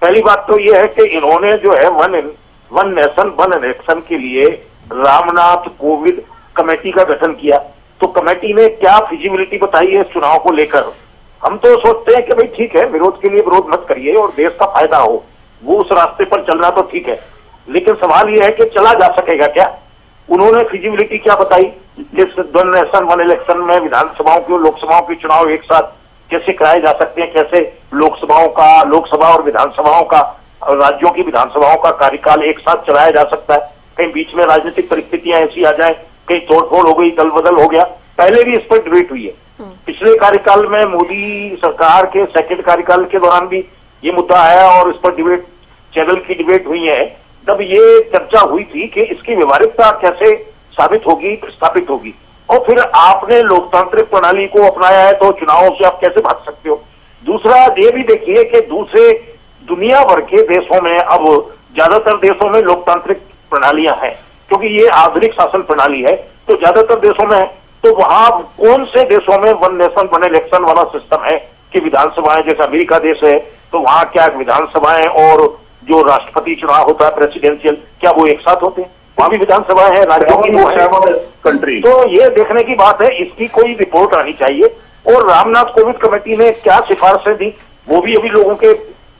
पहली बात तो ये है कि इन्होंने जो है वन नेशन वन इलेक्शन के लिए रामनाथ कोविंद कमेटी का गठन किया। तो कमेटी ने क्या फिजिबिलिटी बताई है इस चुनाव को लेकर? हम तो सोचते हैं कि भाई ठीक है, विरोध के लिए विरोध मत करिए और देश का फायदा हो, वो उस रास्ते पर चलना तो ठीक है, लेकिन सवाल यह है कि चला जा सकेगा क्या? उन्होंने फिजिबिलिटी क्या बताई इस वन नेशन वन इलेक्शन में? विधानसभाओं के लोकसभाओं के चुनाव एक साथ कैसे कराए जा सकते हैं? कैसे लोकसभा और विधानसभाओं का, राज्यों की विधानसभाओं का कार्यकाल एक साथ चलाया जा सकता है? कहीं बीच में राजनीतिक परिस्थितियां ऐसी आ जाए, कहीं तोड़फोड़ हो गई, दल बदल हो गया। पहले भी इस पर डिबेट हुई है। पिछले कार्यकाल में मोदी सरकार के सेकंड कार्यकाल के दौरान भी ये मुद्दा आया और इस पर डिबेट, चैनल की डिबेट हुई है। तब ये चर्चा हुई थी कि इसकी व्यवहारिकता कैसे साबित होगी, स्थापित होगी। और फिर आपने लोकतांत्रिक प्रणाली को अपनाया है तो चुनावों से आप कैसे भाग सकते हो? दूसरा ये भी देखिए कि दूसरे दुनिया भर के देशों में, अब ज्यादातर देशों में लोकतांत्रिक प्रणालियां हैं, क्योंकि ये आधुनिक शासन प्रणाली है, तो ज्यादातर देशों में है। तो वहां कौन से देशों में वन नेशन वन इलेक्शन वाला सिस्टम है कि विधानसभाएं, जैसे अमेरिका देश है तो वहां क्या विधानसभाएं और जो राष्ट्रपति चुनाव होता है प्रेसिडेंशियल, क्या वो एक साथ होते हैं? वहां भी विधानसभाएं हैं, राज्यों की वो है कंट्री। तो ये देखने की बात है, इसकी कोई रिपोर्ट आनी चाहिए। और रामनाथ कोविंद कमेटी ने क्या सिफारिशें दी वो भी अभी लोगों के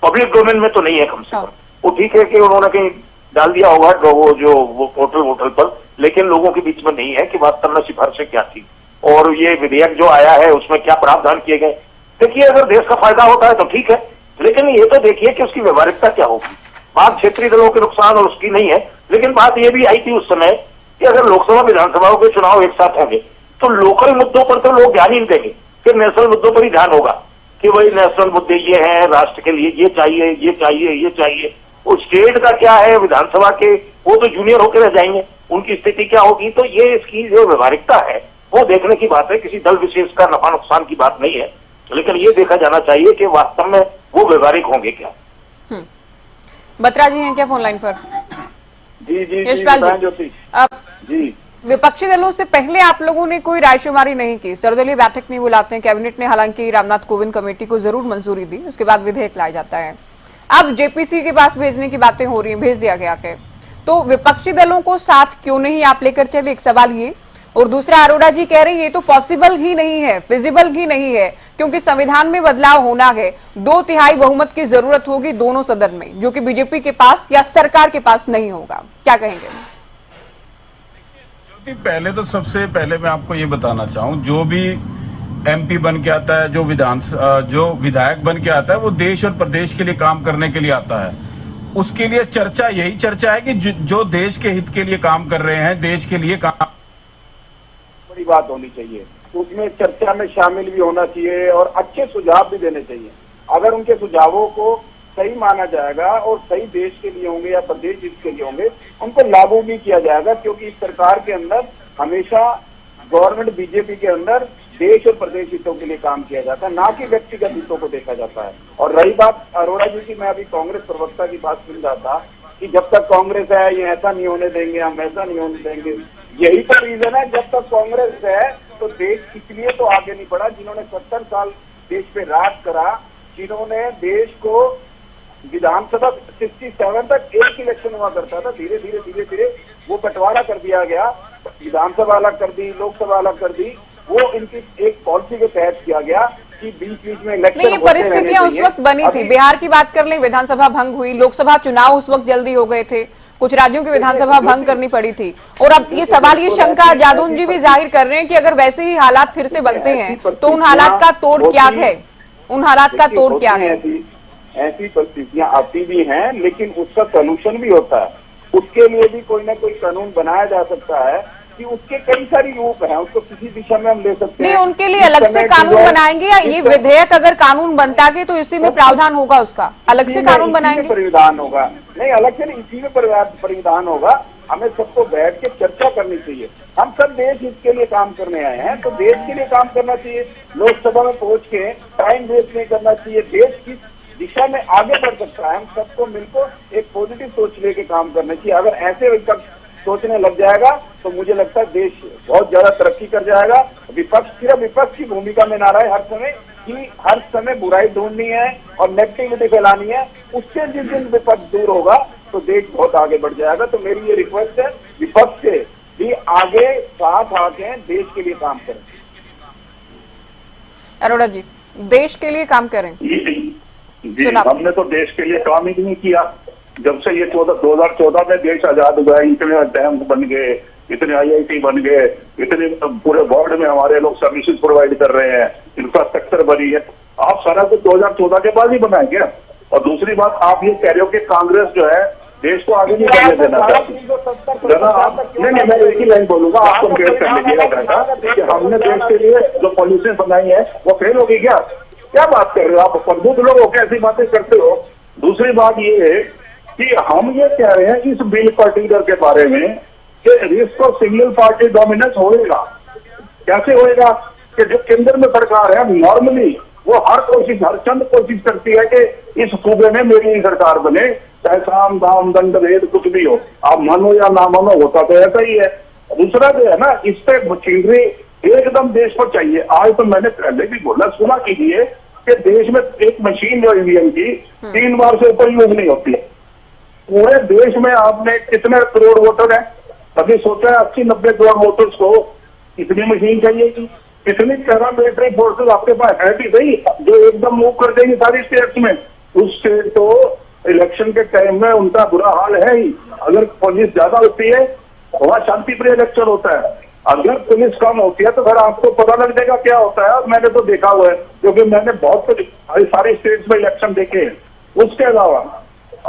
पब्लिक डोमेन में तो नहीं है कम से कम। वो ठीक है कि उन्होंने कहीं डाल दिया होगा वो पोर्टल पर, लेकिन लोगों के बीच में नहीं है कि वास्तव में सिफारिशें क्या थी और ये विधेयक जो आया है उसमें क्या प्रावधान किए गए। देखिए, अगर देश का फायदा होता है तो ठीक है, लेकिन ये तो देखिए कि उसकी व्यवहारिकता क्या होगी। बात क्षेत्रीय दलों के नुकसान और उसकी नहीं है, लेकिन बात ये भी आई थी उस समय कि अगर लोकसभा विधानसभाओं के चुनाव एक साथ होंगे तो लोकल मुद्दों पर तो लोग ध्यान ही नहीं देंगे, फिर नेशनल मुद्दों पर ही ध्यान होगा कि वही नेशनल मुद्दे ये हैं, राष्ट्र के लिए ये चाहिए, ये चाहिए, ये चाहिए। और स्टेट का क्या है, विधानसभा के वो तो जूनियर होकर रह जाएंगे, उनकी स्थिति क्या होगी? तो ये इसकी जो व्यवहारिकता है वो देखने की बात है, किसी दल विशेष का नफा नुकसान की बात नहीं है, लेकिन ये देखा जाना चाहिए कि वास्तव में वो व्यवहारिक होंगे क्या। बत्रा जी हैं क्या फोन लाइन पर? जी यशपाल जी, जी विपक्षी दलों से पहले आप लोगों ने कोई रायशुमारी नहीं की, सर्वदलीय बैठक नहीं बुलाते हैं। कैबिनेट ने हालांकि रामनाथ कोविंद कमेटी को जरूर मंजूरी दी, उसके बाद विधेयक लाया जाता है। अब जेपीसी के पास भेजने की बातें हो रही हैं, भेज दिया गया है, तो विपक्षी दलों को साथ क्यों नहीं आप लेकर चले? एक सवाल ये। और दूसरा, अरोड़ा जी कह रहे हैं ये तो पॉसिबल ही नहीं है, फिजिबल ही नहीं है, क्योंकि संविधान में बदलाव होना है, 2/3 बहुमत की जरूरत होगी दोनों सदन में, जो कि बीजेपी के पास या सरकार के पास नहीं होगा। क्या कहेंगे? पहले तो सबसे पहले मैं आपको ये बताना चाहूँ, जो भी एमपी बन के आता है, जो विधायक बन के आता है, वो देश और प्रदेश के लिए काम करने के लिए आता है। उसके लिए यही चर्चा है कि जो देश के हित के लिए काम कर रहे हैं, देश के लिए काम, बड़ी बात होनी चाहिए, उसमें चर्चा में शामिल भी होना चाहिए और अच्छे सुझाव भी देने चाहिए। अगर उनके सुझावों को सही माना जाएगा और सही देश के लिए होंगे या प्रदेश हित के लिए होंगे, उनको लागू भी किया जाएगा, क्योंकि इस सरकार के अंदर हमेशा गवर्नमेंट बीजेपी के अंदर देश और प्रदेश हितों के लिए काम किया जाता है, ना कि व्यक्तिगत हितों को देखा जाता है। और रही बात अरोड़ा जी की, मैं अभी कांग्रेस प्रवक्ता की बात सुन रहा था कि जब तक कांग्रेस है ये ऐसा नहीं होने देंगे, हम वैसा नहीं होने देंगे। यही तो रीजन है, जब तक कांग्रेस है तो देश इसलिए तो आगे नहीं बढ़ा, जिन्होंने 70 साल देश पे राज करा, जिन्होंने देश को विधानसभा 67 तक एक इलेक्शन हुआ करता था, धीरे धीरे वो बंटवारा कर दिया गया, विधानसभा अलग कर दी, लोकसभा अलग कर दी। वो इनकी एक पॉलिसी के तहत किया गया कि बीच में इलेक्शन नहीं, ये परिस्थितियां उस वक्त बनी थी। बिहार की बात कर लें, विधानसभा भंग हुई, लोकसभा चुनाव उस वक्त जल्दी हो गए थे, कुछ राज्यों की विधानसभा भंग करनी पड़ी थी। और अब ये सवाल, ये शंका जादून जी भी जाहिर कर रहे हैं कि अगर वैसे ही हालात फिर से बनते हैं तो उन हालात का तोड़ क्या है? उन हालात का तोड़ क्या है? ऐसी परिस्थितियां आती भी हैं, लेकिन उसका सोल्यूशन भी होता है। उसके लिए भी कोई ना कोई कानून बनाया जा सकता है कि उसके कई सारी रूप हैं, उसको किसी दिशा में हम ले सकते हैं। नहीं, उनके लिए अलग से कानून बनाएंगे या ये विधेयक अगर कानून बनता है तो इसी में प्रावधान होगा, उसका अलग से कानून बनाएंगे? परिविधान होगा, नहीं अलग से नहीं, इसी में परिविधान होगा। हमें सबको बैठ के चर्चा करनी चाहिए। हम सब देश हित के लिए काम करने आए हैं, तो देश के लिए काम करना चाहिए। लोकसभा में पहुंच के टाइम वेस्ट नहीं करना चाहिए। देश की दिशा में आगे बढ़ सकता है, हम सबको मिलकर एक पॉजिटिव सोच लेके काम करना चाहिए। अगर ऐसे सोचने लग जाएगा तो मुझे लगता है देश बहुत ज्यादा तरक्की कर जाएगा। विपक्ष सिर्फ विपक्ष की भूमिका में ना रहे हर समय, कि हर समय बुराई ढूंढनी है और नेगेटिविटी फैलानी है। उससे जिस दिन विपक्ष दूर होगा तो देश बहुत आगे बढ़ जाएगा। तो मेरी ये रिक्वेस्ट है, विपक्ष से भी आगे साथ आके देश के लिए काम करें। अरोड़ा जी, देश के लिए काम करें। जी, हमने तो देश के लिए काम ही नहीं किया। जब से ये 2014 में देश आजाद हुआ, इतने डैम बन गए, इतने IIT बन गए, इतने पूरे वर्ल्ड में हमारे लोग सर्विसेज प्रोवाइड कर रहे हैं, इंफ्रास्ट्रक्चर बनी है। आप सारा कुछ 2014 के बाद ही बनाएंगे। और दूसरी बात, आप ये कह रहे हो कि कांग्रेस जो है देश को आगे नहीं बढ़ने देना चाहती। नहीं, मैं एक ही लाइन बोलूंगा, आप कंपेयर कर लीजिएगा बेटा कि हमने देश के लिए जो पॉलिसी बनाई है वो फेल होगी क्या बात कर रहे हो आप? प्रबुद्ध लोग होकर ऐसी बातें करते हो। दूसरी बात ये है कि हम ये कह रहे हैं इस बिल पर्टिकुलर के बारे में कि risk of single party dominance होएगा। कैसे होएगा कि जो केंद्र में सरकार है, नॉर्मली वो हर चंद कोशिश करती है कि इस सूबे में मेरी सरकार बने, चाहे साम दाम दंड भेद कुछ भी हो, आप मानो या ना मानो, होता तो ऐसा ही है। दूसरा जो है ना, इस पे मशीनरी एकदम देश को चाहिए। आज तो मैंने पहले भी बोला, सुना कीजिए कि देश में एक मशीन जो ईवीएम की 3 बार से ऊपर यूज नहीं होती। पूरे देश में आपने कितने करोड़ वोटर हैं? कभी सोचा है 80-90 करोड़ वोटर्स को इतनी मशीन चाहिए? कितनी पैरामिलिट्री फोर्सेस आपके पास है भी सही, जो एकदम मूव कर देंगी सारी स्टेट्स में? उस स्टेट तो इलेक्शन के टाइम में उनका बुरा हाल है ही। अगर पुलिस ज्यादा होती है, वहां शांति प्रिय इलेक्शन होता है। अगर पुलिस कम होती है तो फिर आपको पता लग जाएगा क्या होता है। मैंने तो देखा हुआ है, क्योंकि मैंने बहुत कुछ सारी स्टेट्स में इलेक्शन देखे हैं। उसके अलावा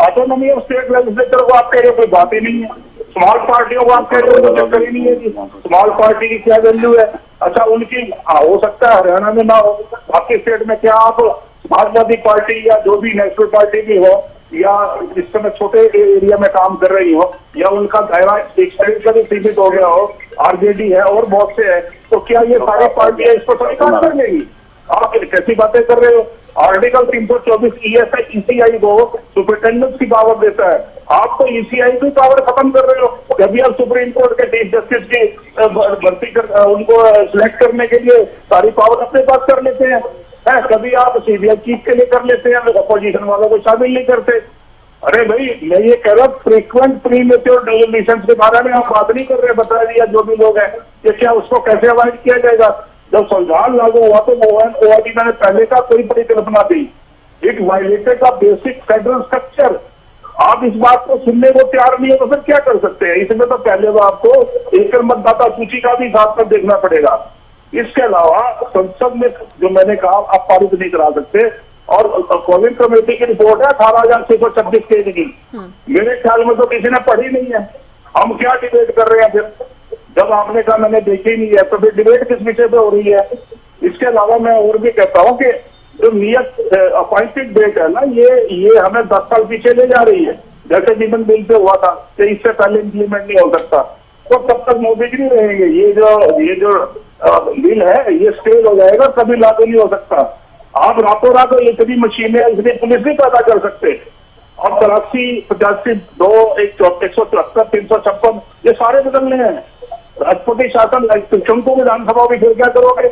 ऑटोनॉमी ऑफ स्टेट लेजिस्लेचर को आप कह रहे हो कोई बात ही नहीं है। स्मॉल पार्टियों को आप कह रहे हो तो चक्कर ही नहीं है कि स्मॉल पार्टी की क्या वैल्यू है। अच्छा, उनकी हो सकता है हरियाणा में ना हो, बाकी स्टेट में क्या आप समाजवादी पार्टी या जो भी नेशनल पार्टी भी हो, या इस समय छोटे एरिया में काम कर रही हो, या उनका दायरा एक स्टेट का भी सीमित हो गया हो, RJD है और बहुत से है, तो क्या ये सारी पार्टियां इस पर स्वीकार कर लेंगी? आप कैसी बातें कर रहे हो? आर्टिकल 324 ECI को सुपरिटेंडेंट की पावर देता है। आप तो ECI की पावर खत्म कर रहे हो। जब भी आप सुप्रीम कोर्ट के चीफ जस्टिस की भर्ती कर, उनको सिलेक्ट करने के लिए सारी पावर अपने पास कर लेते हैं। कभी आप CBI चीफ के लिए कर लेते हैं, अपोजिशन वालों को शामिल नहीं करते। अरे भाई, मैं ये कह रहा हूँ फ्रीक्वेंट प्रीमेच्योर डिसोल्यूशन के बारे में आप बात नहीं कर रहे। बता दिया जो भी लोग हैं कि क्या उसको कैसे अवॉइड किया जाएगा। जब संविधान लागू हुआ तो OID मैंने पहले का कोई परिकल्पना दी। It violated the basic federal structure. आप इस बात को सुनने को तैयार नहीं है तो फिर क्या कर सकते हैं? इसमें तो पहले तो आपको एकल मतदाता सूची का भी हिसाब कर देखना पड़ेगा। इसके अलावा संसद में जो मैंने कहा आप पारित नहीं करा सकते, और कोविड कमेटी की रिपोर्ट है 18,626 पेज की, मेरे ख्याल में तो किसी ने पढ़ी नहीं है। हम क्या डिबेट कर रहे हैं फिर? जब आपने कहा मैंने देखी नहीं है तो फिर डिबेट किस विषय पे हो रही है? इसके अलावा मैं और भी कहता हूँ कि जो नियत अपॉइंटेड डेट है ना, ये हमें 10 साल पीछे ले जा रही है। जैसे जीवन बिल पे हुआ था कि इससे पहले इम्प्लीमेंट नहीं हो सकता, तो तब तक मोदी जी नहीं रहेंगे। ये जो बिल है ये स्टेल हो जाएगा, कभी लागू नहीं हो सकता। आप रातों रात इतनी मशीनें इतनी पुलिस नहीं पैदा कर सकते। और 83, 85, 2, 174, 356 ये सारे बदलने हैं। राष्ट्रपति शासन शंकु विधानसभा भी फिर क्या करोगे?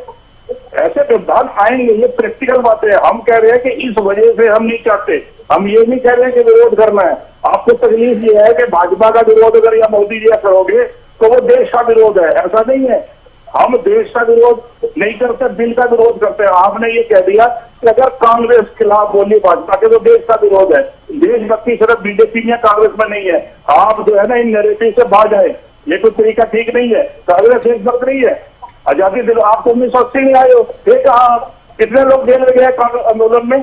ऐसे व्यवधान आएंगे, ये प्रैक्टिकल बातें हैं। हम कह रहे हैं कि इस वजह से हम नहीं चाहते, हम ये नहीं कह रहे हैं कि विरोध करना है। आपको तकलीफ ये है कि भाजपा का विरोध अगर या मोदी जी करोगे तो वो देश का विरोध है, ऐसा नहीं है। हम देश का विरोध नहीं करते, बिल का विरोध करते हैं। आपने ये कह दिया कि अगर कांग्रेस खिलाफ बोली भाजपा के तो देश का विरोध है। देशभक्ति सिर्फ बीजेपी में कांग्रेस में नहीं है। आप जो है ना इन नैरेटिव से बाहर आए, ये कोई तरीका ठीक नहीं है। कांग्रेस देशभक्त नहीं है। आजादी दिलो, आप 1980 में आए हो, फिर कहा कितने लोग जेल में गए आंदोलन में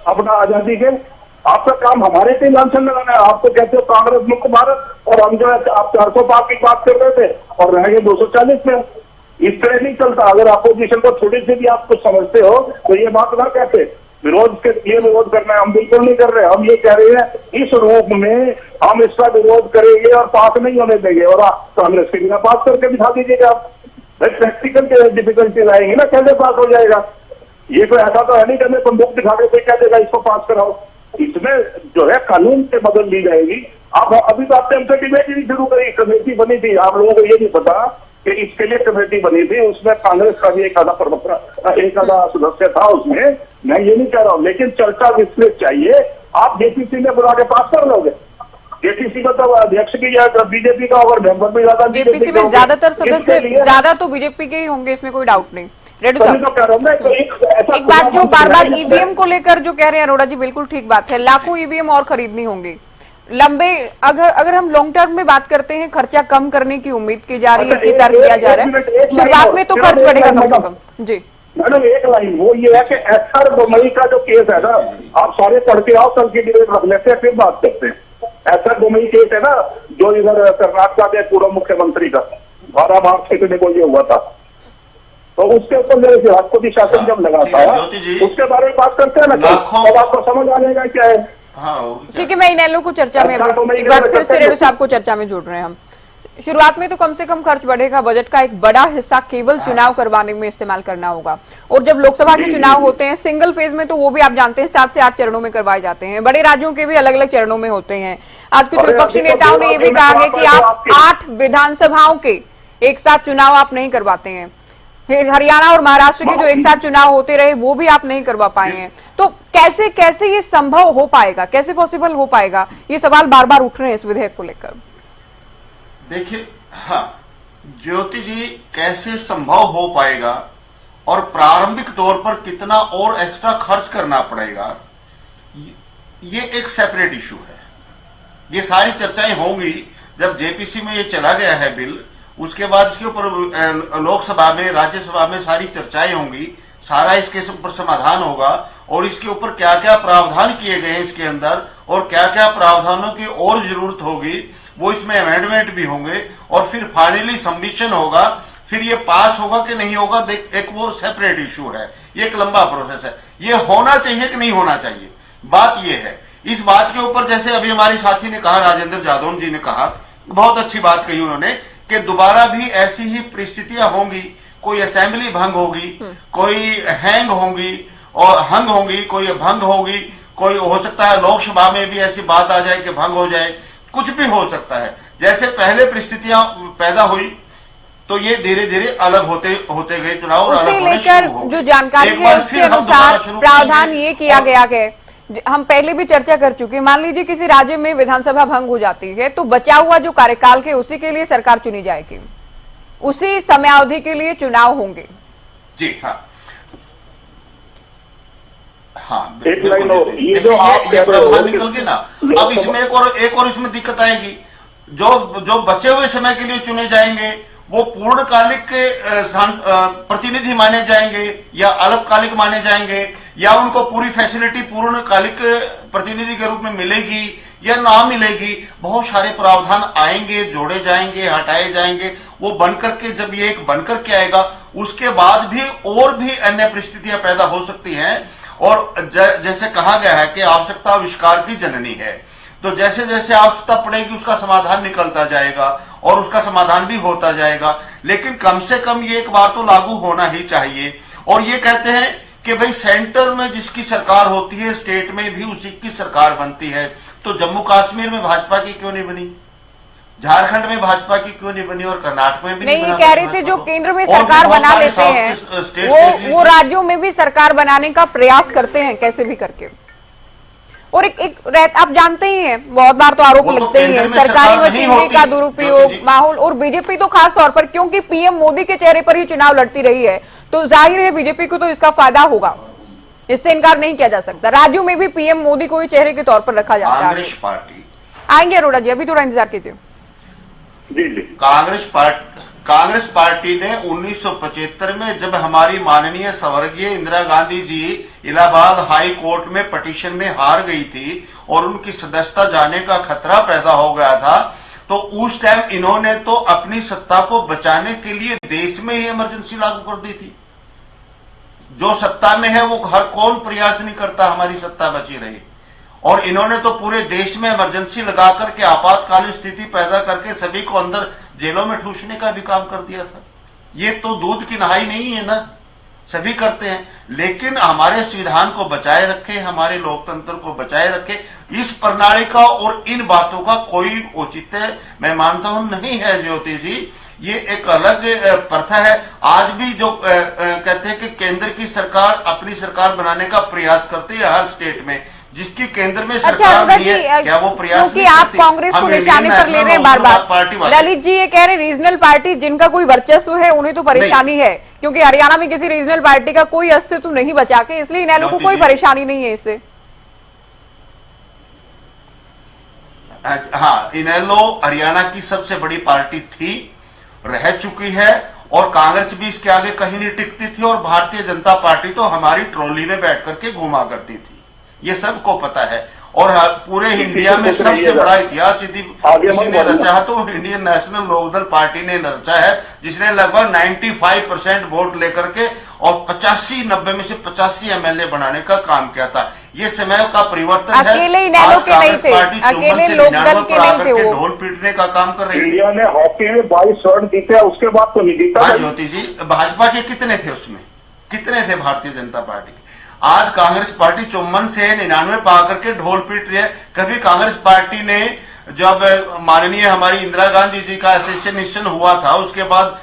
अपना आजादी के? आपका काम हमारे पे लांछन लगाना है। आप तो कहते हो कांग्रेस मुक्त भारत, और हम जो है आप 400 पार की बात कर रहे थे और रह गए 240 में। इस तरह नहीं चलता। अगर अपोजिशन को थोड़ी सी भी आप कुछ समझते हो तो ये बात ना कहते। विरोध के लिए विरोध करना है, हम बिल्कुल नहीं कर रहे। हम ये कह रहे हैं इस रूप में हम इसका विरोध करेंगे और पास नहीं होने देंगे, और कांग्रेस के बिना पास करके दिखा दीजिएगा आप। प्रैक्टिकल के डिफिकल्टी लाएंगे ना, कैसे पास हो जाएगा? ये कोई ऐसा तो है नहीं कि बंदूक दिखा के कोई कह देगा इसको पास कराओ। इसमें जो है कानून से बदल ली जाएगी। आप अभी तो आपने हमसे डिबेट ही शुरू करी, कमेटी बनी थी। आप लोगों को ये नहीं पता कि इसके लिए कमेटी बनी थी, उसमें कांग्रेस का भी एक आधा सदस्य था उसमें। मैं ये नहीं कह रहा हूँ, लेकिन चर्चा विस्तृत चाहिए। आप जेपीसी में बुला के पास कर लोगे? जेपीसी में तो अध्यक्ष की या बीजेपी का और मेंबर भी ज्यादा जेपीसी में ज्यादातर सदस्य ज्यादा तो बीजेपी के ही होंगे, इसमें कोई डाउट नहीं। रेड्डी साहब, तो कह रहा हूं मैं, एक बात जो बार बार ईवीएम को लेकर जो कह रहे हैं अरोड़ा जी, बिल्कुल ठीक बात है। लाखों ईवीएम और खरीदनी होंगी। लंबे अगर हम लॉन्ग टर्म में बात करते हैं, खर्चा कम करने की उम्मीद की जा रही है, कि तर्क किया जा रहा है। शुरुआत में तो खर्च बढ़ेगा कम से कम। जी मैडम, एक लाइन वो ये है कि एसआर बोमई का जो केस है ना, आप सारे पढ़ के आओ, कल की डिबेट रख लेते हैं, फिर बात करते हैं। एसआर बोमई केस है ना, जो इधर कर्नाटक के पूर्व मुख्यमंत्री का 12 मार्च को ये हुआ था, तो उसके ऊपर मेरे राष्ट्रपति शासन जब लगा था उसके बारे में बात करते हैं ना, तब आपको समझ आ जाएगा क्या है। ठीक है, मैं इनेलो को चर्चा में एक बार फिर से रेड्डी साहब को चर्चा में जोड़ रहे हैं हम। शुरुआत में तो कम से कम खर्च बढ़ेगा, बजट का एक बड़ा हिस्सा केवल चुनाव करवाने में इस्तेमाल करना होगा। और जब लोकसभा के चुनाव होते हैं सिंगल फेज में, तो वो भी आप जानते हैं 7 से 8 चरणों में करवाए जाते हैं। बड़े राज्यों के भी अलग अलग चरणों में होते हैं। आज कुछ विपक्षी नेताओं ने ये भी कहा है कि आप 8 विधानसभाओं के एक साथ चुनाव आप नहीं करवाते हैं। हरियाणा और महाराष्ट्र के जो एक साथ चुनाव होते रहे वो भी आप नहीं करवा पाए हैं। तो कैसे कैसे ये संभव हो पाएगा, कैसे पॉसिबल हो पाएगा? ये सवाल बार बार उठ रहे हैं इस विधेयक को लेकर। देखिए, हाँ ज्योति जी, कैसे संभव हो पाएगा और प्रारंभिक तौर पर कितना और एक्स्ट्रा खर्च करना पड़ेगा, ये एक सेपरेट इशू है। ये सारी चर्चाएं होंगी जब जेपीसी में ये चला गया है बिल, उसके बाद इसके ऊपर लोकसभा में, राज्यसभा में सारी चर्चाएं होंगी, सारा इसके ऊपर समाधान होगा और इसके ऊपर क्या क्या प्रावधान किए गए हैं इसके अंदर और क्या क्या प्रावधानों की और जरूरत होगी, वो इसमें अमेंडमेंट भी होंगे और फिर फाइनली सबमिशन होगा। फिर ये पास होगा कि नहीं होगा, एक वो सेपरेट इशू है, ये एक लंबा प्रोसेस है। ये होना चाहिए कि नहीं होना चाहिए, बात ये है। इस बात के ऊपर जैसे अभी हमारी साथी ने कहा, राजेंद्र जादव जी ने कहा, बहुत अच्छी बात कही उन्होंने कि दोबारा भी ऐसी ही परिस्थितियां होंगी, कोई असेंबली भंग होगी, कोई हैंग होगी और हंग होगी, कोई भंग होगी, कोई हो सकता है लोकसभा में भी ऐसी बात आ जाए कि भंग हो जाए, कुछ भी हो सकता है। जैसे पहले परिस्थितियां पैदा हुई तो ये धीरे धीरे अलग होते गए चुनाव, उसे लेकर जो जानकारी है उसके अनुसार प्रावधान ये किया गया है, हम पहले भी चर्चा कर चुके हैं। मान लीजिए किसी राज्य में विधानसभा भंग हो जाती है तो बचा हुआ जो कार्यकाल के उसी के लिए सरकार चुनी जाएगी, उसी समयावधि के लिए चुनाव होंगे। जी हाँ, हाँ, एक लाइन और, ये देखिए, जो आप ये कह रहे हो प्रावधान कि निकल गए ना। अब इसमें एक और इसमें दिक्कत आएगी। जो बचे हुए समय के लिए चुने जाएंगे वो पूर्णकालिक प्रतिनिधि माने जाएंगे या अल्पकालिक माने जाएंगे, या उनको पूरी फैसिलिटी पूर्णकालिक प्रतिनिधि के रूप में मिलेगी या ना मिलेगी। बहुत सारे प्रावधान आएंगे, जोड़े जाएंगे, हटाए जाएंगे। वो बनकर के, जब ये एक बनकर के आएगा उसके बाद भी और भी अन्य परिस्थितियां पैदा हो सकती हैं। और जैसे कहा गया है कि आवश्यकता आविष्कार की जननी है, तो जैसे जैसे आवश्यकता पड़ेगी उसका समाधान निकलता जाएगा और उसका समाधान भी होता जाएगा। लेकिन कम से कम ये एक बार तो लागू होना ही चाहिए। और ये कहते हैं कि भाई सेंटर में जिसकी सरकार होती है, स्टेट में भी उसी की सरकार बनती है। तो जम्मू कश्मीर में भाजपा की क्यों नहीं बनी, झारखंड में भाजपा की क्यों नहीं बनी, और कर्नाटक में भी नहीं बना कह रहे थे जो केंद्र में सरकार बना लेते हैं वो राज्यों में भी सरकार बनाने का प्रयास करते हैं कैसे भी करके। और आप जानते ही हैं, बहुत बार तो आरोप लगते ही हैं सरकारी मशीनरी का दुरुपयोग, माहौल। और बीजेपी तो खास तौर पर, क्योंकि पीएम मोदी के चेहरे पर ही चुनाव लड़ती रही है, तो जाहिर है बीजेपी को तो इसका फायदा होगा, इससे इनकार नहीं किया जा सकता। राज्यों में भी पीएम मोदी को ही चेहरे के तौर पर रखा जाता है। कांग्रेस पार्टी आएंगे अरोड़ा जी, अभी थोड़ा इंतजार कीजिए। कांग्रेस पार्टी ने 1975 में जब हमारी माननीय स्वर्गीय इंदिरा गांधी जी इलाहाबाद हाई कोर्ट में पिटीशन में हार गई थी और उनकी सदस्यता जाने का खतरा पैदा हो गया था, तो उस टाइम इन्होंने तो अपनी सत्ता को बचाने के लिए देश में ही इमरजेंसी लागू कर दी थी। जो सत्ता में है वो हर कौन प्रयास नहीं करता हमारी सत्ता बची रही, और इन्होंने तो पूरे देश में इमरजेंसी लगा करके आपातकालीन स्थिति पैदा करके सभी को अंदर जेलों में ठूसने का भी काम कर दिया था। ये तो दूध की नहाई नहीं है ना, सभी करते हैं। लेकिन हमारे संविधान को बचाए रखे, हमारे लोकतंत्र को बचाए रखे, इस प्रणाली का और इन बातों का कोई औचित्य मैं मानता हूं नहीं है ज्योति जी। ये एक अलग प्रथा है। आज भी जो कहते हैं कि केंद्र की सरकार अपनी सरकार बनाने का प्रयास करती है हर स्टेट में, जिसकी केंद्र में सरकार नहीं है, क्या वो प्रयास क्योंकि आप कांग्रेस को निशाने पर ले रहे हैं बार बार। ललित जी ये कह रहे हैं रीजनल पार्टी जिनका कोई वर्चस्व है उन्हें तो परेशानी है, क्योंकि हरियाणा में किसी रीजनल पार्टी का कोई अस्तित्व नहीं बचा के, इसलिए इनेलो को कोई परेशानी नहीं है इससे। हाँ, इनेलो हरियाणा की सबसे बड़ी पार्टी थी, रह चुकी है, और कांग्रेस भी इसके आगे कहीं नहीं टिकती थी, और भारतीय जनता पार्टी तो हमारी ट्रॉली में बैठ करके घुमा करती थी, ये सबको पता है। और पूरे इंडिया में सबसे बड़ा इतिहास यदि किसी ने रचा है तो इंडियन नेशनल लोकदल पार्टी ने रचा है, जिसने लगभग 95% वोट लेकर के और 85-90 में से 85 एमएलए बनाने का काम किया था। ये समय का परिवर्तन है। अकेले इनेलो के नहीं थे, अकेले लोकदल के नहीं थे, वो ढोल पीटने का काम कर रहे हैं। इंडिया ने हॉकी में 22 स्वर्ण जीते, उसके बाद तो नहीं जीता। ज्योति जी, भाजपा के कितने थे उसमें, कितने थे भारतीय जनता पार्टी के? आज कांग्रेस पार्टी 54 से 99 पा करके ढोल पीट रही है। कभी कांग्रेस पार्टी ने जब माननीय हमारी इंदिरा गांधी जी का असैसिनेशन हुआ था उसके बाद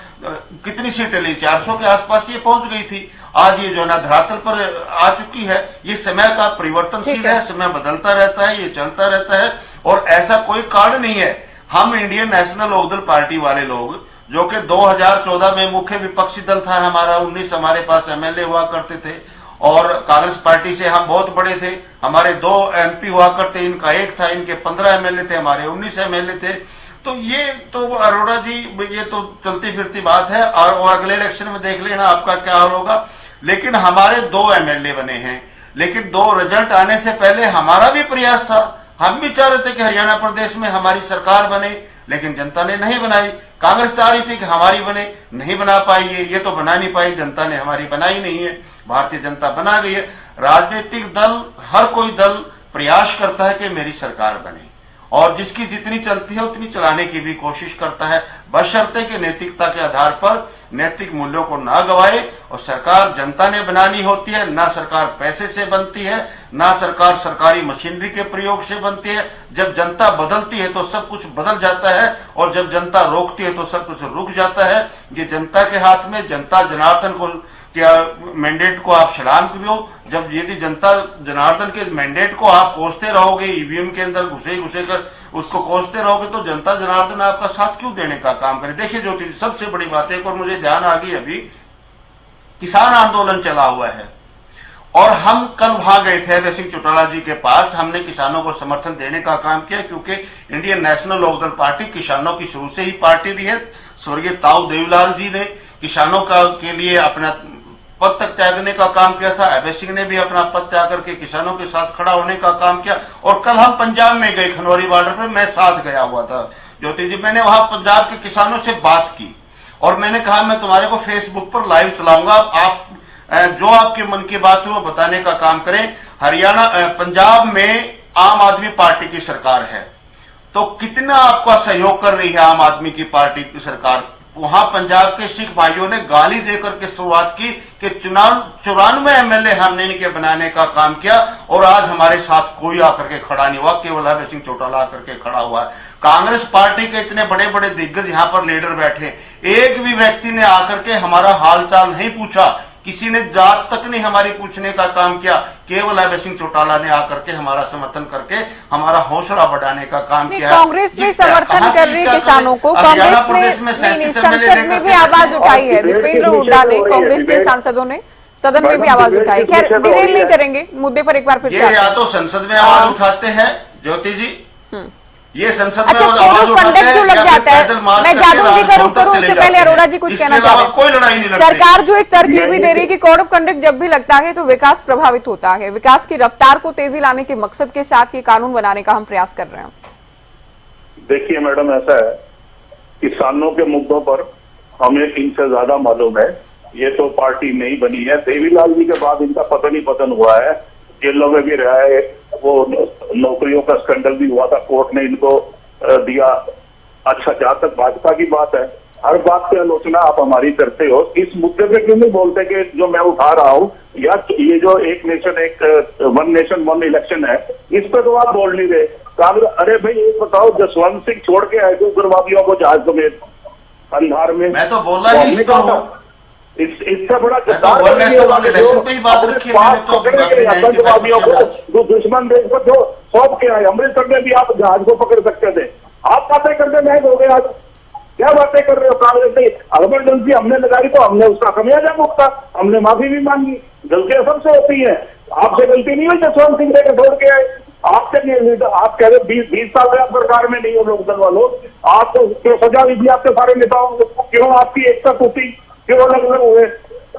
कितनी सीटें ली, 400 के आसपास ये पहुंच गई थी। आज ये जो ना धरातल पर आ चुकी है। ये समय का परिवर्तनशील है, समय बदलता रहता है, ये चलता रहता है, और ऐसा कोई कारण नहीं है। हम इंडियन नेशनल लोकदल पार्टी वाले लोग, जो कि 2014 में मुख्य विपक्षी दल था हमारा, 19 हमारे पास एमएलए हुआ करते थे, और कांग्रेस पार्टी से हम बहुत बड़े थे। हमारे 2 एमपी हुआ करते, इनका 1 था, इनके 15 एमएलए थे, हमारे 19 एमएलए थे। तो ये तो अरोड़ा जी, ये तो चलती फिरती बात है, और अगले इलेक्शन में देख लेना आपका क्या हाल होगा। लेकिन हमारे 2 एमएलए बने हैं, लेकिन 2 रिजल्ट आने से पहले हमारा भी प्रयास था, हम भी चाह रहे थे कि हरियाणा प्रदेश में हमारी सरकार बने, लेकिन जनता ने नहीं बनाई। कांग्रेस चाह रही थी कि हमारी बने, नहीं बना पाई, ये तो बना नहीं पाई, जनता ने हमारी बनाई नहीं है, भारतीय जनता बना गई है। राजनीतिक दल, हर कोई दल प्रयास करता है कि मेरी सरकार बने, और जिसकी जितनी चलती है उतनी चलाने की भी कोशिश करता है, बशर्ते कि नैतिकता के आधार पर नैतिक मूल्यों को ना गवाए। और सरकार जनता ने बनानी होती है, ना सरकार पैसे से बनती है, ना सरकार सरकारी मशीनरी के प्रयोग से बनती है। जब जनता बदलती है तो सब कुछ बदल जाता है, और जब जनता रोकती है तो सब कुछ रुक जाता है। ये जनता के हाथ में, जनता जनार्दन को क्या मैंडेट को आप सलाम करो। जब यदि जनता जनार्दन के मैंडेट को आप कोसते रहोगे, ईवीएम के अंदर घुसे कर उसको कोसते रहोगे, तो जनता जनार्दन आपका साथ क्यों देने का काम करे। देखिए ज्योति, सबसे बड़ी बात एक और मुझे ध्यान आ गई, अभी किसान आंदोलन चला हुआ है, और हम कल वहां गए थे अभय सिंह चौटाला जी के पास। हमने किसानों को समर्थन देने का काम किया, क्योंकि इंडियन नेशनल लोकदल पार्टी किसानों की शुरू से ही पार्टी रही है। स्वर्गीय ताऊ देवीलाल जी ने किसानों का के लिए अपना पद तक त्यागने का काम किया था। अभय सिंह ने भी अपना पद त्याग करके किसानों के साथ खड़ा होने का काम किया। और कल हम पंजाब में गए, खनौरी बॉर्डर पर, मैं साथ गया हुआ था ज्योति जी। मैंने वहां पंजाब के किसानों से बात की और मैंने कहा मैं तुम्हारे को फेसबुक पर लाइव चलाऊंगा, आप जो आपके मन की बात है वो बताने का काम करें। हरियाणा, पंजाब में आम आदमी पार्टी की सरकार है, तो कितना आपका सहयोग कर रही है आम आदमी की पार्टी की सरकार। वहां पंजाब के सिख भाइयों ने गाली देकर के शुरुआत की कि 94 एमएलए हमने इनके बनाने का काम किया और आज हमारे साथ कोई आकर के खड़ा नहीं हुआ, केवल अभय सिंह चौटाला आकर के खड़ा हुआ है। कांग्रेस पार्टी के इतने बड़े बड़े दिग्गज यहाँ पर लीडर बैठे, एक भी व्यक्ति ने आकर के हमारा हालचाल नहीं पूछा, किसी ने जात तक नहीं हमारी पूछने का काम किया। केवल अभय सिंह चौटाला ने आकर के हमारा समर्थन करके हमारा हौसला बढ़ाने का काम किया। कांग्रेस ने समर्थन कर रही किसानों को, कांग्रेस ने संसद में भी आवाज उठाई है। दीपेंद्र हुड्डा ने, कांग्रेस के सांसदों ने सदन में भी आवाज उठाई। खैर डिटेल नहीं करेंगे, मुद्दे पर एक बार फिर ये या तो संसद में आवाज उठाते हैं ज्योति जी, ये संसद में अच्छा, आवाज उठाते हैं, जो लग जाता है। मैं जादू जी का रुख करूं उससे पहले अरोड़ा जी कुछ कहना चाहते हैं। कोई लड़ाई नहीं लड़ती। सरकार जो एक तर्क ये भी दे रही है कि कोड ऑफ कंडक्ट जब भी लगता है तो विकास प्रभावित होता है, विकास की रफ्तार को तेजी लाने के मकसद के साथ ये कानून बनाने का हम प्रयास कर रहे हैं। देखिए मैडम, ऐसा है, किसानों के मुद्दों पर हमें इनसे ज्यादा मालूम है। ये तो पार्टी नहीं बनी है, देवीलाल जी के बाद इनका पतन ही पतन हुआ है, जेलों में भी रहा है, वो नौकरियों का स्कैंडल भी हुआ था, कोर्ट ने इनको दिया। अच्छा, जहां तक भाजपा की बात है, हर बात की आलोचना आप हमारी करते हो, इस मुद्दे पे क्यों नहीं बोलते कि जो मैं उठा रहा हूँ, या ये जो एक वन नेशन वन इलेक्शन है, इस पे तो आप बोल नहीं रहे। कांग्रेस, अरे भाई एक बताओ, जसवंत सिंह छोड़ के आए थे उग्रवादियों को जहाज समेत अंधार में, मैं तो बोला ही इस पर हूं। इससे बड़ा आतंकवादियों को जो दुश्मन देश को जो सौंप के आए, अमृतसर में भी आप जहाज को पकड़ सकते थे। आप बातें करते महंग हो गए, आज क्या बातें कर रहे हो। कांग्रेस ने इमरजेंसी हमने लगाई तो हमने उसका खमियाजा भुगता, हमने माफी भी मांगी। गलतियां सबसे होती है, आपसे गलती नहीं हुई जसवंत सिंह लेकर छोड़ के आए। आपसे नहीं, आप कह रहे 20 साल से आप सरकार में नहीं हो लोकदल वालों, आपको क्यों सजा भी दी आपके सारे नेताओं को, क्यों आपकी एकता टूटी, क्यों अलग अलग हुए।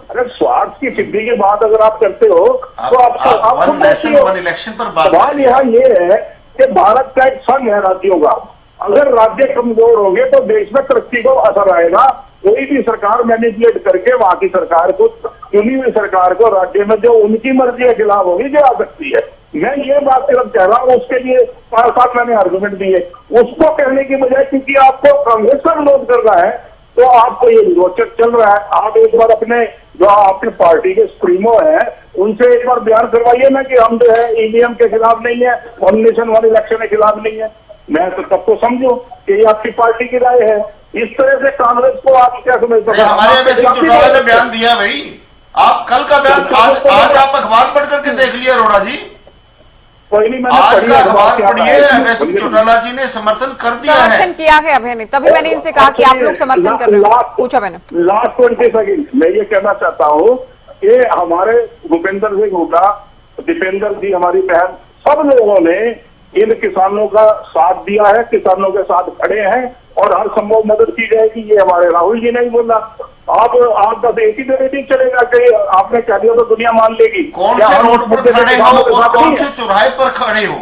अगर स्वार्थ की सिद्धि की बात अगर आप करते हो तो आप इलेक्शन पर बात। सवाल यहाँ ये है कि भारत का एक संघ है राज्यों का, अगर राज्य कमजोर होंगे तो देश में तरक्की को असर आएगा। कोई भी सरकार मैनिपुलेट करके वहां की सरकार को, चुनी हुई सरकार को, राज्य में जो उनकी मर्जी के खिलाफ होगी जो आ सकती है। मैं ये बात सिर्फ कह रहा हूँ, उसके लिए 5 साल मैंने आर्गुमेंट दिए, उसको कहने की बजाय, क्योंकि आपको कांग्रेस का विरोध करना है तो आपको ये रोचक चल रहा है। आप एक बार अपने जो आपके पार्टी के सुप्रीमो है उनसे एक बार बयान करवाइए ना कि हम जो है ईवीएम के खिलाफ नहीं है, वन नेशन वन इलेक्शन के खिलाफ नहीं है। मैं तो तब तो समझू कि ये आपकी पार्टी की राय है। इस तरह से कांग्रेस को आप क्या समझते हैं? हमारे अभय सिंह चौटाला ने बयान दिया भाई, आप कल का बयान आज आप अखबार पढ़ करके देख लिया अरोड़ा जी, कोई नहीं, आज का अखबार पढ़िए। अभय सिंह चौटाला जी ने समर्थन कर दिया है, समर्थन किया है अभय ने, तभी मैंने इनसे कहा कि आप लोग समर्थन कर रहे हो, पूछा मैंने। लास्ट 20 सेकेंड मैं ये कहना चाहता हूँ कि हमारे भूपेंद्र सिंह हुड्डा, दीपेंद्र जी, हमारी बहन, सब लोगों ने इन किसानों का साथ दिया है, किसानों के साथ खड़े हैं और हर संभव मदद की जाएगी। ये हमारे राहुल जी ने ही बोला। आप बस एक ही नहीं चलेगा कि आपने कह दिया तो दुनिया मान लेगी। कौन से रोड पर खड़े हो और कौन से चौराहे पर खड़े हो,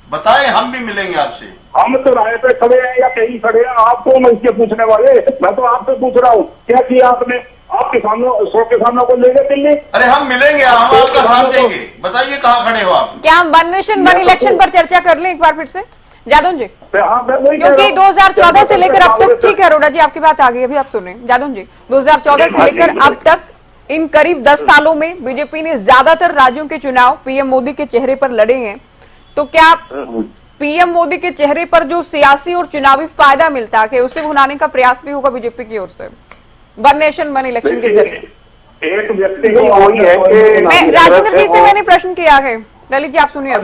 बताएं, हम भी मिलेंगे आपसे। हम चौराहे पे खड़े हैं या कहीं खड़े हैं, आप कौन इसके पूछने वाले? मैं तो आपसे पूछ रहा हूँ, क्या किया आपने? आप किसानों 100 किसानों को ले गए दिल्ली? अरे हम मिलेंगे, हम आपका साथ देंगे, बताइए कहाँ खड़े हो आप? क्या हम वन नेशन वन इलेक्शन पर चर्चा कर लें एक बार फिर से जादव जी? क्योंकि 2014 से लेकर अब तक, ठीक है अरोड़ा जी आपकी बात आ गई, अभी आप सुने जादव जी, 2014 से लेकर अब तक इन करीब 10 सालों में बीजेपी ने ज्यादातर राज्यों के चुनाव पीएम मोदी के चेहरे पर लड़े हैं। तो क्या पीएम मोदी के चेहरे पर जो सियासी और चुनावी फायदा मिलता है उसे भुनाने का प्रयास भी होगा बीजेपी की ओर से वन नेशन वन इलेक्शन के जरिए? एक व्यक्ति को वही है कि राजेंद्र जी से मैंने प्रश्न किया है, ललित जी आप सुनिए।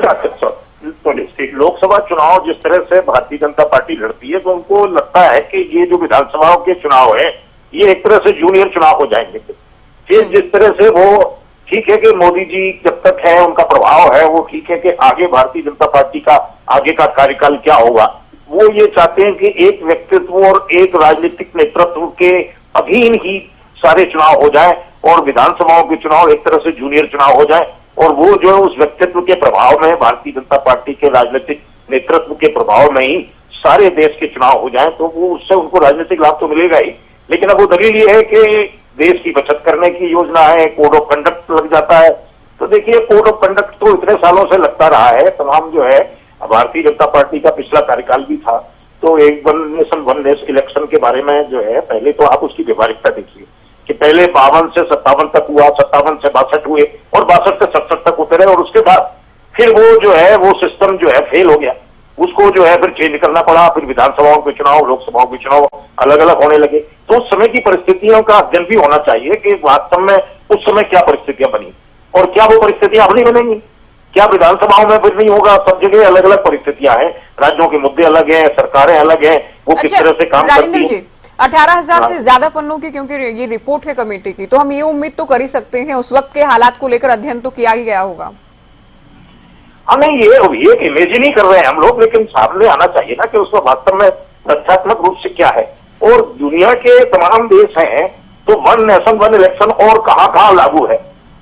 लोकसभा चुनाव जिस तरह से भारतीय जनता पार्टी लड़ती है तो उनको लगता है कि ये जो विधानसभाओं के चुनाव है ये एक तरह से जूनियर चुनाव हो जाएंगे। फिर जिस तरह से वो ठीक है कि मोदी जी जब तक है, उनका प्रभाव है, वो ठीक है कि आगे भारतीय जनता पार्टी का आगे का कार्यकाल क्या होगा। वो ये चाहते हैं कि एक व्यक्तित्व और एक राजनीतिक नेतृत्व के अधीन ही सारे चुनाव हो जाए और विधानसभाओं के चुनाव एक तरह से जूनियर चुनाव हो जाए, और वो जो है उस व्यक्तित्व के प्रभाव में, भारतीय जनता पार्टी के राजनीतिक नेतृत्व के प्रभाव में ही सारे देश के चुनाव हो जाए, तो वो उससे उनको राजनीतिक लाभ तो मिलेगा ही। लेकिन अब वो दलील ये है कि देश की बचत करने की योजना है, कोड ऑफ कंडक्ट लग जाता है। तो देखिए, कोड ऑफ कंडक्ट तो इतने सालों से लगता रहा है, तमाम जो है भारतीय जनता पार्टी का पिछला कार्यकाल भी था। तो एक वन नेशन वन देश इलेक्शन के बारे में जो है, पहले तो आप उसकी व्यवहारिकता देखिए कि पहले 52 से 57 तक हुआ, 57 से 62 हुए और 62 से 67 तक उतरे, और उसके बाद फिर वो जो है वो सिस्टम जो है फेल हो गया, उसको जो है फिर चेंज करना पड़ा। फिर विधानसभाओं के चुनाव, लोकसभाओं के चुनाव अलग अलग होने लगे। तो उस समय की परिस्थितियों का अध्ययन भी होना चाहिए कि वास्तव में उस समय क्या परिस्थितियां बनी और क्या वो परिस्थितियां अब नहीं बनेंगी, क्या विधानसभाओं में फिर नहीं होगा। सब जगह अलग अलग परिस्थितियां हैं, राज्यों के मुद्दे अलग हैं, सरकारें अलग हैं, वो किस तरह से काम करती है। 18,000 से ज्यादा पन्नों की क्योंकि ये रिपोर्ट है कमेटी की, तो हम ये उम्मीद तो कर ही सकते हैं उस वक्त के हालात को लेकर अध्ययन तो किया ही गया होगा। हाँ नहीं, ये इमेजिन ही कर रहे हैं हम लोग, लेकिन सामने आना चाहिए ना कि उसमें वास्तव में तथ्यात्मक रूप से क्या है। और दुनिया के तमाम देश हैं, तो वन नेशन वन इलेक्शन और कहाँ लागू है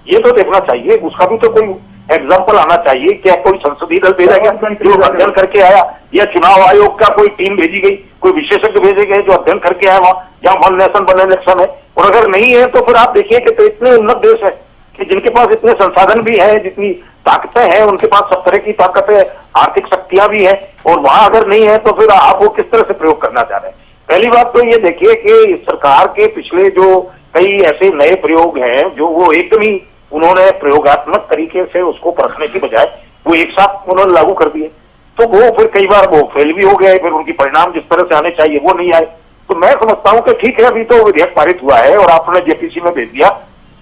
ये तो देखना चाहिए। उसका भी तो कोई एग्जाम्पल आना चाहिए। क्या कोई संसदीय दल भेजा गया जो अध्ययन करके आया, या चुनाव आयोग का कोई टीम भेजी गई, कोई विशेषज्ञ भेजे गए जो अध्ययन करके आया वहां जहां वन नेशन वन इलेक्शन है। और अगर नहीं है तो फिर आप देखिए कि तो इतने उन्नत देश है कि जिनके पास इतने संसाधन भी है, जितनी ताकतें हैं, उनके पास सब तरह की ताकतें, आर्थिक शक्तियां भी हैं, और वहां अगर नहीं है तो फिर आप वो किस तरह से प्रयोग करना चाह रहे हैं। पहली बात तो ये देखिए कि सरकार के पिछले जो कई ऐसे नए प्रयोग हैं जो वो एकदम ही उन्होंने प्रयोगात्मक तरीके से उसको परखने की बजाय वो एक साथ उन्होंने लागू कर दिए, तो वो फिर कई बार वो फेल भी हो गए, फिर उनकी परिणाम जिस तरह से आने चाहिए वो नहीं आए। तो मैं समझता हूं कि ठीक है, अभी तो विधेयक पारित हुआ है और आपने जेपीसी में भेज दिया,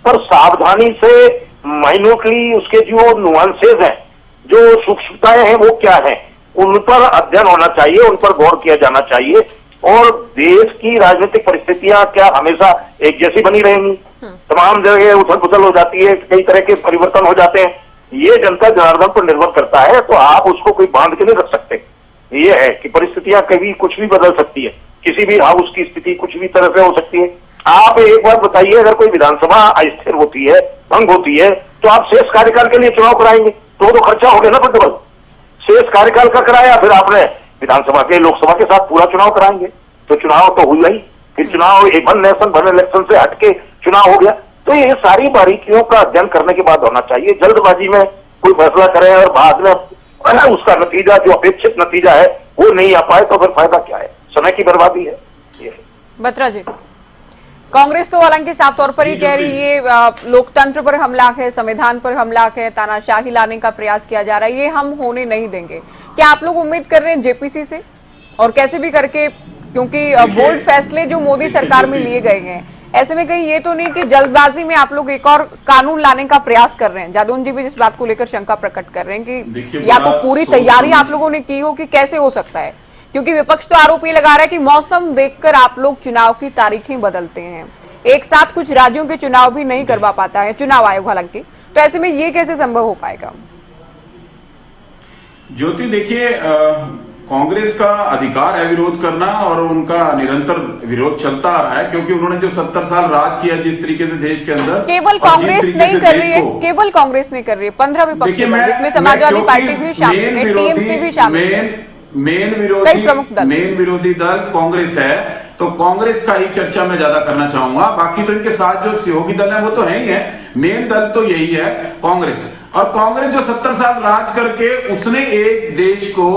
पर सावधानी से माइन्यूटली उसके जो नुआंसेज हैं, जो सूक्ष्मताएं हैं, वो क्या है, उन पर अध्ययन होना चाहिए, उन पर गौर किया जाना चाहिए। और देश की राजनीतिक परिस्थितियां क्या हमेशा एक जैसी बनी रहेंगी? तमाम जगह उथल पुथल हो जाती है, कई तरह के परिवर्तन हो जाते हैं। ये जनता जनार्दन पर निर्भर करता है, तो आप उसको कोई बांध के नहीं रख सकते। ये है कि परिस्थितियां कभी कुछ भी बदल सकती है, किसी भी हाउस की स्थिति कुछ भी तरह से हो सकती है। आप एक बात बताइए, अगर कोई विधानसभा अस्थिर होती है, भंग होती है, तो आप शेष कार्यकाल के लिए चुनाव कराएंगे तो खर्चा हो गया ना डबल। शेष कार्यकाल का कराया, फिर आपने विधानसभा के लोकसभा के साथ पूरा चुनाव कराएंगे, तो चुनाव तो हुआ ही। फिर चुनाव एक वन नेशन वन इलेक्शन से हटके चुनाव हो गया। तो ये सारी बारीकियों का अध्ययन करने के बाद होना चाहिए। जल्दबाजी में कोई फैसला करें और बाद में उसका नतीजा जो अपेक्षित नतीजा है वो नहीं आ पाए, तो फिर फायदा क्या है? समय की बर्बादी है। बत्रा जी, कांग्रेस तो हालांकि साफ तौर पर ही कह रही है लोकतंत्र पर हमला है, संविधान पर हमला है, तानाशाही लाने का प्रयास किया जा रहा है, ये हम होने नहीं देंगे। क्या आप लोग उम्मीद कर रहे हैं जेपीसी से, और कैसे भी करके, क्योंकि बोल्ड फैसले जो मोदी सरकार में लिए गए हैं, ऐसे में कहीं ये तो नहीं कि जल्दबाजी में आप लोग एक और कानून लाने का प्रयास कर रहे हैं? जादौन जी भी इस बात को लेकर शंका प्रकट कर रहे हैं कि या तो पूरी तैयारी आप लोगों ने की हो कि कैसे हो सकता है, क्योंकि विपक्ष तो आरोप ये लगा रहा है कि मौसम देखकर आप लोग चुनाव की तारीखें बदलते हैं, एक साथ कुछ राज्यों के चुनाव भी नहीं करवा पाता है चुनाव आयोग हालांकि, तो ऐसे में ये कैसे संभव हो पाएगा? ज्योति, देखिए, कांग्रेस का अधिकार है विरोध करना, और उनका निरंतर विरोध चलता आ रहा है, क्योंकि उन्होंने जो 70 साल राज किया जिस तरीके से देश के अंदर, केवल कांग्रेस नहीं कर रही है, केवल कांग्रेस नहीं कर रही है, 15 विपक्षी दल जिसमें समाजवादी पार्टी भी शामिल है, टीएमसी भी शामिल है, मेन विरोधी दल कांग्रेस है, तो कांग्रेस का ही चर्चा में ज्यादा करना चाहूंगा। बाकी तो इनके साथ जो सहयोगी दल है वो तो है ही है, मेन दल तो यही है कांग्रेस। और कांग्रेस जो 70 साल राज करके उसने एक देश को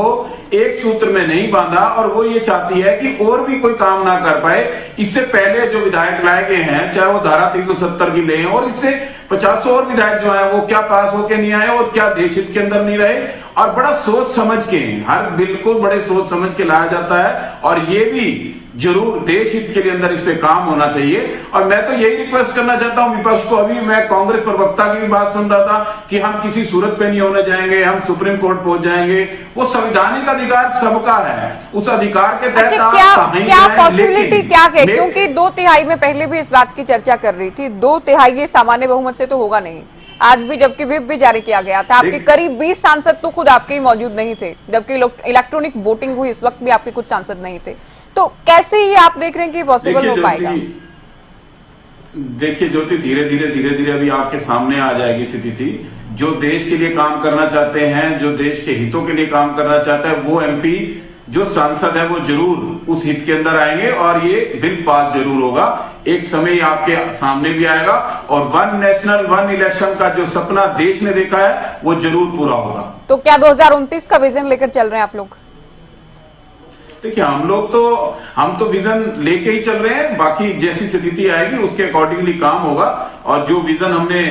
एक सूत्र में नहीं बांधा, और वो ये चाहती है कि और भी कोई काम ना कर पाए। इससे पहले जो विधायक लाए गए हैं, चाहे वो धारा 370 की लें, और इससे 50 और विधायक जो है वो क्या पास होके नहीं आए और क्या देश हित के अंदर नहीं रहे, और बड़ा सोच समझ के, हर बिल को बड़े सोच समझ के लाया जाता है, और ये भी जरूर देश हित के लिए अंदर इस पे काम होना चाहिए। और मैं तो यही रिक्वेस्ट करना चाहता हूं विपक्ष को, अभी मैं कांग्रेस प्रवक्ता की भी बात सुन रहा था कि हम किसी सूरत पे नहीं होने जाएंगे, हम सुप्रीम कोर्ट पहुंच जाएंगे। वो संवैधानिक अधिकार सबका है, उस अधिकार के तहत क्या पॉसिबिलिटी क्या है, क्योंकि 2/3 में पहले भी इस बात की चर्चा कर रही थी, 2/3 सामान्य बहुमत से तो होगा नहीं, आज भी, जबकि व्हिप भी जारी किया गया था। आपके करीब 20 सांसद तो खुद आपके ही मौजूद नहीं थे, जबकि इलेक्ट्रॉनिक वोटिंग हुई इस वक्त भी आपके कुछ सांसद नहीं थे। तो कैसे ये आप देख रहे हैं कि पॉसिबल हो पाएगा? देखिए ज्योति, धीरे धीरे अभी आपके सामने आ जाएगी स्थिति। जो देश के लिए काम करना चाहते हैं, जो देश के हितों के लिए काम करना चाहता है, वो एमपी जो सांसद है वो जरूर उस हित के अंदर आएंगे और ये बिल पास जरूर होगा। एक समय आपके सामने भी आएगा और वन नेशनल वन इलेक्शन का जो सपना देश ने देखा है वो जरूर पूरा होगा। तो क्या 2029 का विजन लेकर चल रहे हैं आप लोग? देखिए हम तो विजन लेके ही चल रहे हैं, बाकी जैसी स्थिति आएगी उसके अकॉर्डिंगली काम होगा और जो विजन हमने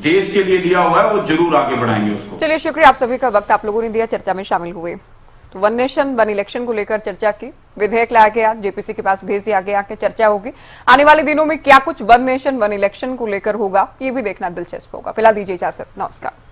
देश के लिए लिया हुआ है वो जरूर आगे बढ़ाएंगे उसको। चलिए, शुक्रिया आप सभी का वक्त आप लोगों ने दिया, चर्चा में शामिल हुए। तो वन नेशन वन इलेक्शन को लेकर चर्चा की, विधेयक लाया गया, जेपीसी के पास भेज दिया गया कि चर्चा होगी। आने वाले दिनों में क्या कुछ वन नेशन वन इलेक्शन को लेकर होगा ये भी देखना दिलचस्प होगा। फिलहाल दीजिए इजाजत, नमस्कार।